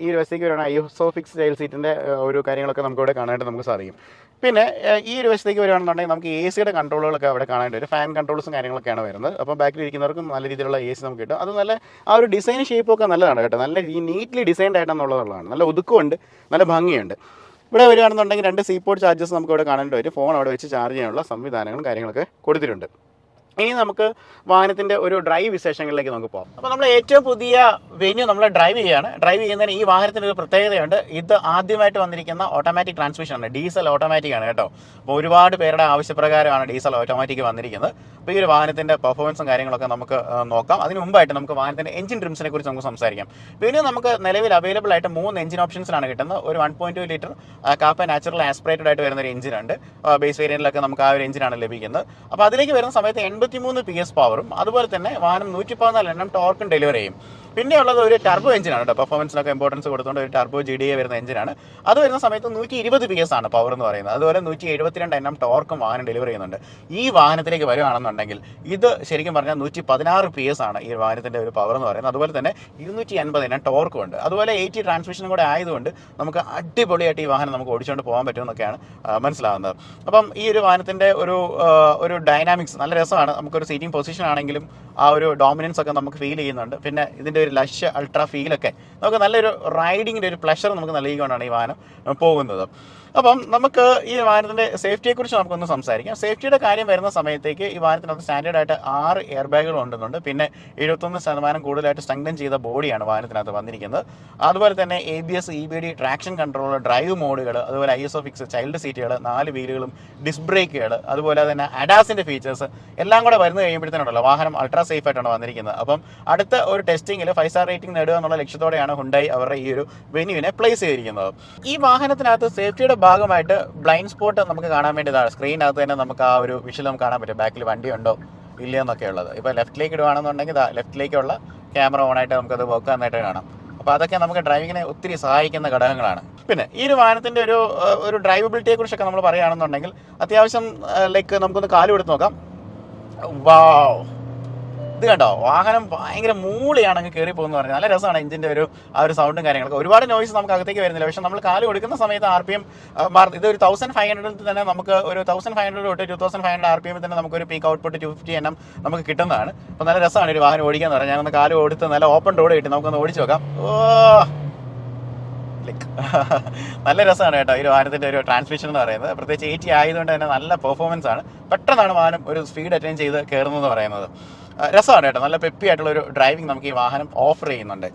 ഈ ഒരു വശത്തേക്ക് വരുവാണെങ്കിൽ ഐസോഫിക്സ് സ്റ്റൈൽ സീറ്റിൻ്റെ ഒരു കാര്യങ്ങളൊക്കെ നമുക്കിവിടെ കാണാനായിട്ട് നമുക്ക് സാധിക്കും. പിന്നെ ഈ ഒരു വശത്തേക്ക് വരുവാണെന്നുണ്ടെങ്കിൽ നമുക്ക് എ സിയുടെ കൺട്രോളുകളൊക്കെ അവിടെ കാണാനായിട്ട് വരും. ഫാൻ കൺട്രോൾസും കാര്യങ്ങളൊക്കെയാണ് വരുന്നത്. അപ്പോൾ ബാക്കിൽ ഇരിക്കുന്നവർക്കും നല്ല രീതിയിലുള്ള എ സി നമുക്ക് കിട്ടും. അത് നല്ല ആ ഒരു ഡിസൈൻ ഷേപ്പൊക്കെ നല്ലതാണ് കേട്ടോ. നല്ല നീറ്റ്ലി ഡിസൈൻഡ് ആയിട്ടാണെന്നുള്ളതാണ്. നല്ല ഒതുക്കമുണ്ട്, നല്ല ഭംഗിയുണ്ട്. ഇവിടെ വരികയാണെന്നുണ്ടെങ്കിൽ 2 സീപോർട്ട് ചാർജസ് നമുക്ക് ഇവിടെ കാണാനായിട്ട് വരും. ഫോൺ അവിടെ വെച്ച് ചാർജ് ചെയ്യാനുള്ള സംവിധാനങ്ങളും കാര്യങ്ങളൊക്കെ കൊടുത്തിട്ടുണ്ട്. ഇനി നമുക്ക് വാഹനത്തിൻ്റെ ഒരു ഡ്രൈവ് വിശേഷങ്ങളിലേക്ക് നമുക്ക് പോകാം. അപ്പോൾ നമ്മൾ ഏറ്റവും പുതിയ വെന്യൂ നമ്മൾ ഡ്രൈവ് ചെയ്യുകയാണ്. ഡ്രൈവ് ചെയ്യുന്നതിന് ഈ വാഹനത്തിൻ്റെ ഒരു പ്രത്യേകതയുണ്ട്. ഇത് ആദ്യമായിട്ട് വന്നിരിക്കുന്ന ഓട്ടോമാറ്റിക് ട്രാൻസ്മിഷനാണ്. ഡീസൽ ഓട്ടോമാറ്റിക് ആണ് കേട്ടോ. അപ്പോൾ ഒരുപാട് പേരുടെ ആവശ്യപ്രകാരമാണ് ഡീസൽ ഓട്ടോമാറ്റിക് വന്നിരിക്കുന്നത്. അപ്പോൾ ഈ ഒരു വാഹനത്തിൻ്റെ പെർഫോമൻസും കാര്യങ്ങളൊക്കെ നമുക്ക് നോക്കാം. അതിന് മുമ്പായിട്ട് നമുക്ക് വാഹനത്തിൻ്റെ എഞ്ചിൻ ട്രിംസിനെ കുറിച്ച് നമുക്ക് സംസാരിക്കാം. വെന്യൂ നമുക്ക് നിലവിൽ അവൈലബിൾ ആയിട്ട് 3 എഞ്ചിൻ ഓപ്ഷൻസിലാണ് കിട്ടുന്നത്. ഒരു 1.2 ലിറ്റർ കാപ്പ നാച്ചുറൽ ആസ്പിറേറ്റഡ് ആയിട്ട് വരുന്ന ഒരു എഞ്ചിനുണ്ട്. ബേസ് വേരിയൻറ്റിലൊക്കെ നമുക്ക് ആ ഒരു എഞ്ചിനാണ് ലഭിക്കുന്നത്. അപ്പോൾ അതിലേക്ക് വരുന്ന സമയത്ത് 83 PS പവറും അതുപോലെ തന്നെ വാഹനം 114 Nm ടോർക്കും ഡെലിവറി ചെയ്യും. പിന്നെയുള്ളത് ഒരു ടർബോ എഞ്ചിനാണ് കേട്ടോ. പെർഫോമൻസിനൊക്കെ ഇമ്പോർട്ടൻസ് കൊടുത്തുകൊണ്ട് ഒരു ടർബോ GDA വരുന്ന എഞ്ചിനാണ്. അത് വരുന്ന സമയത്ത് 120 PS ആണ് പവർ എന്ന് പറയുന്നത്. അതുപോലെ 172 Nm ടോർക്കും വാഹനം ഡെലിവറി ചെയ്യുന്നുണ്ട്. ഈ വാഹനത്തിലേക്ക് വരുവാണെന്നുണ്ടെങ്കിൽ ഇത് ശരിക്കും പറഞ്ഞാൽ 116 PS ആണ് ഈ വാഹനത്തിൻ്റെ ഒരു പവർ എന്ന് പറയുന്നത്. അതുപോലെ തന്നെ 250 Nm ടോർക്കും ഉണ്ട്. അതുപോലെ 80 ട്രാൻസ്മിഷനും കൂടെ ആയതുകൊണ്ട് നമുക്ക് അടിപൊളിയായിട്ട് ഈ വാഹനം നമുക്ക് ഓടിച്ചുകൊണ്ട് പോകാൻ പറ്റുമെന്നൊക്കെയാണ് മനസ്സിലാവുന്നത്. അപ്പം ഈ ഒരു വാഹനത്തിൻ്റെ ഒരു ഡൈനാമിക്സ് നല്ല രസമാണ്. നമുക്കൊരു സീറ്റിംഗ് പൊസിഷൻ ആണെങ്കിലും ആ ഒരു ഡോമിനൻസ് ഒക്കെ നമുക്ക് ഫീൽ ചെയ്യുന്നുണ്ട്. പിന്നെ ഇതിൻ്റെ ഒരു ലഷ് അൾട്രാ ഫീലൊക്കെ നമുക്ക് നല്ലൊരു റൈഡിങ്ങിൻ്റെ ഒരു പ്ലഷർ നമുക്ക് നൽകിക്കൊണ്ടാണ് ഈ വാഹനം പോകുന്നത്. അപ്പം നമുക്ക് ഈ വാഹനത്തിൻ്റെ സേഫ്റ്റിയെക്കുറിച്ച് നമുക്കൊന്ന് സംസാരിക്കാം. സേഫ്റ്റിയുടെ കാര്യം വരുന്ന സമയത്തേക്ക് ഈ വാഹനത്തിനകത്ത് സ്റ്റാൻഡേർഡായിട്ട് 6 എയർ ബാഗുകൾ ഉണ്ടെന്നുണ്ട്. പിന്നെ 71% കൂടുതലായിട്ട് സ്ട്രെങ്തൻ ചെയ്ത ബോഡിയാണ് വാഹനത്തിനകത്ത് വന്നിരിക്കുന്നത്. അതുപോലെ തന്നെ ABS, EBD, traction control, drive മോഡുകൾ, അതുപോലെ ISOFIX ചൈൽഡ് സീറ്റുകൾ, 4 വീലുകളും, ഡിസ്ക് ബ്രേക്കുകൾ, അതുപോലെ തന്നെ അഡാസിൻ്റെ ഫീച്ചേഴ്സ് എല്ലാം കൂടെ വരുന്ന കഴിയുമ്പോഴത്തേനുണ്ടല്ലോ വാഹനം അൾട്രാ സേഫ് ആയിട്ടാണ് വന്നിരിക്കുന്നത്. അപ്പം അടുത്ത ഒരു ടെസ്റ്റിങ്ങിൽ 5 സ്റ്റാർ റേറ്റിംഗ് നേടുക എന്നുള്ള ലക്ഷ്യത്തോടെയാണ് ഹുണ്ടായി അവരുടെ ഈ ഒരു വെന്യൂവിനെ പ്ലേസ് ചെയ്തിരിക്കുന്നത്. ഈ വാഹനത്തിനകത്ത് സേഫ്റ്റിയുടെ ഭാഗമായിട്ട് ബ്ലൈൻഡ് സ്പോട്ട് നമുക്ക് കാണാൻ വേണ്ടിയതാണ്. സ്ക്രീനകത്ത് തന്നെ നമുക്ക് ആ ഒരു വിഷ്വൽ നമുക്ക് കാണാൻ പറ്റും. ബാക്കിൽ വണ്ടിയുണ്ടോ ഇല്ലയെന്നൊക്കെ ഉള്ളത്. ഇപ്പോൾ ലെഫ്റ്റിലേക്ക് ഇടുകയാണെന്നുണ്ടെങ്കിൽ ലെഫ്റ്റിലേക്കുള്ള ക്യാമറ ഓണായിട്ട് നമുക്കത് വർക്ക് ആകുന്നതായിട്ട് കാണാം. അപ്പോൾ അതൊക്കെ നമുക്ക് ഡ്രൈവിങ്ങിനെ ഒത്തിരി സഹായിക്കുന്ന ഘടകങ്ങളാണ്. പിന്നെ ഈ ഒരു വാഹനത്തിൻ്റെ ഒരു ഡ്രൈവബിലിറ്റിയെ കുറിച്ചൊക്കെ നമ്മൾ പറയുകയാണെന്നുണ്ടെങ്കിൽ അത്യാവശ്യം ലൈക്ക് നമുക്കൊന്ന് കാല് കൊടുത്ത് നോക്കാം. വാവ്, ഇത് കണ്ടോ, വാഹനം ഭയങ്കര മൂളിയാണ് അങ്ങ് കയറി പോകുന്നത് പറഞ്ഞാൽ നല്ല രസമാണ്. എഞ്ചിൻ്റെ ആ ഒരു സൗണ്ടും കാര്യങ്ങളൊക്കെ. ഒരുപാട് നോയ്സ് നമുക്ക് അകത്തേക്ക് വരുന്നില്ല. പക്ഷേ നമ്മൾ കാല് കൊടുക്കുന്ന സമയത്ത് RPM ഇത് ഒരു 1500 തന്നെ നമുക്ക് ഒരു 1500 തൊട്ട് 2500 RPM തന്നെ നമുക്കൊരു പീക്ക് ഔട്ട്പുട്ട് 250 Nm നമുക്ക് കിട്ടുന്നതാണ്. അപ്പോൾ നല്ല രസമാണ് ഒരു വാഹനം ഓടിക്കാന്ന് പറഞ്ഞാൽ. ഞാനൊന്ന് കാല് കൊടുത്ത് നല്ല ഓപ്പൺ റോഡ് കിട്ടി നമുക്കൊന്ന് ഓടിച്ച് നോക്കാം. നല്ല രസമാണ് കേട്ടോ ഈ വാഹനത്തിൻ്റെ ഒരു ട്രാൻസ്മിഷൻ എന്ന് പറയുന്നത്. പ്രത്യേകിച്ച് 80 ആയതുകൊണ്ട് തന്നെ നല്ല പെർഫോമൻസ് ആണ്. പെട്ടെന്നാണ് വാഹനം ഒരു സ്പീഡ് അറ്റൈൻ ചെയ്ത് കയറുന്നതെന്ന് പറയുന്നത്. രസമാണ് കേട്ടോ. നല്ല പെപ്പി ആയിട്ടുള്ള ഒരു ഡ്രൈവിംഗ് നമുക്ക് ഈ വാഹനം ഓഫർ ചെയ്യുന്നുണ്ട്.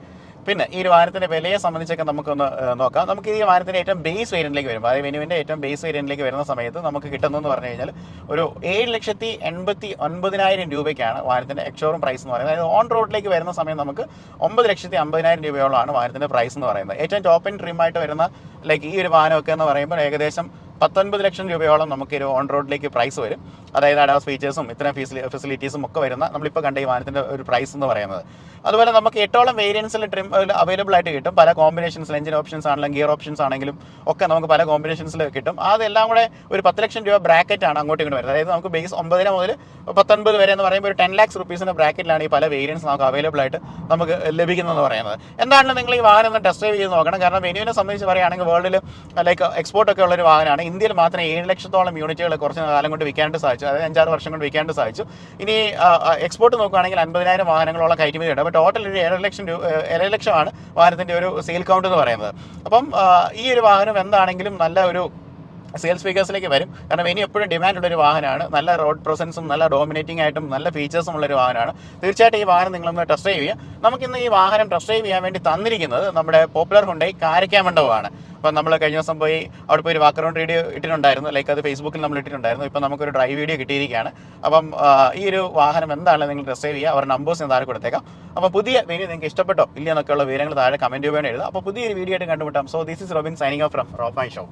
പിന്നെ ഈ ഒരു വാഹനത്തിൻ്റെ വിലയെ സംബന്ധിച്ചൊക്കെ നമുക്കൊന്ന് നോക്കാം. നമുക്ക് ഈ വാഹനത്തിൻ്റെ ഏറ്റവും ബേസ് വേരിയൻറ്റിലേക്ക് വരും. അതായത് വെന്യൂവിൻ്റെ ഏറ്റവും ബേസ് വേരിയൻറ്റിലേക്ക് വരുന്ന സമയത്ത് നമുക്ക് കിട്ടുന്നതെന്ന് പറഞ്ഞു കഴിഞ്ഞാൽ ഒരു 7,89,000 രൂപയ്ക്കാണ് വാഹനത്തിൻ്റെ എക്സ്ഷോറൂം പ്രൈസ് എന്ന് പറയുന്നത്. അതായത് ഓൺ റോഡിലേക്ക് വരുന്ന സമയം നമുക്ക് 9,50,000 രൂപയോളമാണ് വാഹനത്തിൻ്റെ പ്രൈസ് എന്ന് പറയുന്നത്. ഏറ്റവും ടോപ്പ് ആൻഡ് ട്രിം ആയിട്ട് വരുന്ന ലൈക്ക് ഈ ഒരു വാഹനമൊക്കെ എന്ന് പറയുമ്പോൾ ഏകദേശം 19 ലക്ഷം രൂപയോളം നമുക്കൊരു ഓൺ റോഡിലേക്ക് പ്രൈസ് വരും. അതായത് അഡാസ് ഫീച്ചേഴ്സും ഇത്തരം ഫെസിലിറ്റീസും ഒക്കെ വരുന്ന നമ്മളിപ്പോൾ കണ്ട ഈ വാഹനത്തിൻ്റെ ഒരു പ്രൈസ് എന്ന് പറയുന്നത്. അതുപോലെ നമുക്ക് 8ഓളം വേരിയൻസിൽ ട്രിം അവൈലബിൾ ആയിട്ട് കിട്ടും. പല കോമ്പിനേഷൻസിൽ എഞ്ചിൻ ഓപ്ഷൻസ് ആണെങ്കിലും ഗിയർ ഓപ്ഷൻസ് ആണെങ്കിലും ഒക്കെ നമുക്ക് പല കോമ്പിനേഷൻസിൽ കിട്ടും. അതെല്ലാം കൂടെ ഒരു 10 ലക്ഷം രൂപ ബ്രാക്കറ്റാണ് അങ്ങോട്ടും ഇങ്ങോട്ട് വരുന്നത്. അതായത് നമുക്ക് ബേസ് 9 മുതൽ 19 വരെ എന്ന് പറയുമ്പോൾ ഒരു 10 lakhs rupees ബ്രാക്കറ്റിലാണ് ഈ പല വേരിയൻസ് നമുക്ക് അവൈലബിൾ ആയിട്ട് നമുക്ക് ലഭിക്കുന്നതെന്ന് പറയുന്നത്. എന്താണെന്ന് നിങ്ങൾ ഈ വാഹനം ഒന്ന് ടെസ്റ്റ് ഡ്രൈവ് ചെയ്ത് നോക്കണം. കാരണം വെന്യൂവിനെ സംബന്ധിച്ച് പറയുകയാണെങ്കിൽ വേൾഡിൽ ലൈക്ക് എക്സ്പോർട്ട് ഒക്കെ ഉള്ളൊരു വാഹനമാണ്. ഇന്ത്യയിൽ മാത്രം 7 ലക്ഷത്തോളം യൂണിറ്റുകൾ കുറച്ച് കാലം കൊണ്ട് വിൽക്കാനായിട്ട് സാധിച്ചു. അതായത് 5-6 വർഷം കൊണ്ട് വിൽക്കാനായിട്ട് സാധിച്ചു. ഇനി എക്സ്പോർട്ട് നോക്കുകയാണെങ്കിൽ 50,000 വാഹനങ്ങളോളം കയറ്റുമതി ഉണ്ട്. അപ്പോൾ ടോട്ടൽ ഒരു 7 ലക്ഷമാണ് വാഹനത്തിൻ്റെ ഒരു സെയിൽ കൗണ്ട് എന്ന് പറയുന്നത്. അപ്പം ഈ ഒരു വാഹനം എന്താണെങ്കിലും നല്ല ഒരു സെയിൽസ് ഫിഗേഴ്സിലേക്ക് വരും. കാരണം വെന്യൂ എപ്പോഴും ഡിമാൻഡുള്ളൊരു വാഹനമാണ്. നല്ല റോഡ് പ്രസൻസും നല്ല ഡോമിനേറ്റിംഗ് ആയിട്ടും നല്ല ഫീച്ചേഴ്സും ഉള്ളൊരു വാഹനമാണ്. തീർച്ചയായിട്ടും ഈ വാഹനം നിങ്ങളൊന്ന് ടെസ്റ്റ് ഡ്രൈവ് ചെയ്യുക. നമുക്കിന്ന് ഈ വാഹനം ടെസ്റ്റ് ഡ്രൈവ് ചെയ്യാൻ വേണ്ടി തന്നിരിക്കുന്നത് നമ്മുടെ പോപ്പുലർ ഹുണ്ടായി കാരക്കാമണ്ഡപമാണ്. അപ്പം നമ്മൾ കഴിഞ്ഞ ദിവസം പോയി അവിടെ പോയി ഒരു വാക്കറൗണ്ട് വീഡിയോ ഇട്ടിട്ടുണ്ടായിരുന്നു. ലൈക്ക് അത് ഫേസ്ബുക്കിൽ നമ്മൾ ഇട്ടിട്ടുണ്ടായിരുന്നു. ഇപ്പം നമുക്കൊരു ഡ്രൈവ് വീഡിയോ കിട്ടിയിരിക്കുകയാണ്. അപ്പം ഈ ഒരു വാഹനം എന്താണ് നിങ്ങൾ ടെസ്റ്റ് ഡ്രൈവ് ചെയ്യുക. അവരുടെ നമ്പേഴ്സ് ഞാൻ താഴെ കൊടുത്തേക്കാം. അപ്പോൾ പുതിയ വെന്യൂ നിങ്ങൾക്ക് ഇഷ്ടപ്പെട്ടോ ഇല്ല എന്നൊക്കെയുള്ള വിവരങ്ങൾ താഴെ കമൻറ്റ് ചെയ്യാൻ എഴുതുക. അപ്പോൾ പുതിയൊരു വീഡിയോ ആയിട്ട് കണ്ടുമുട്ടാം. So this is Robin signing off from Rob my show.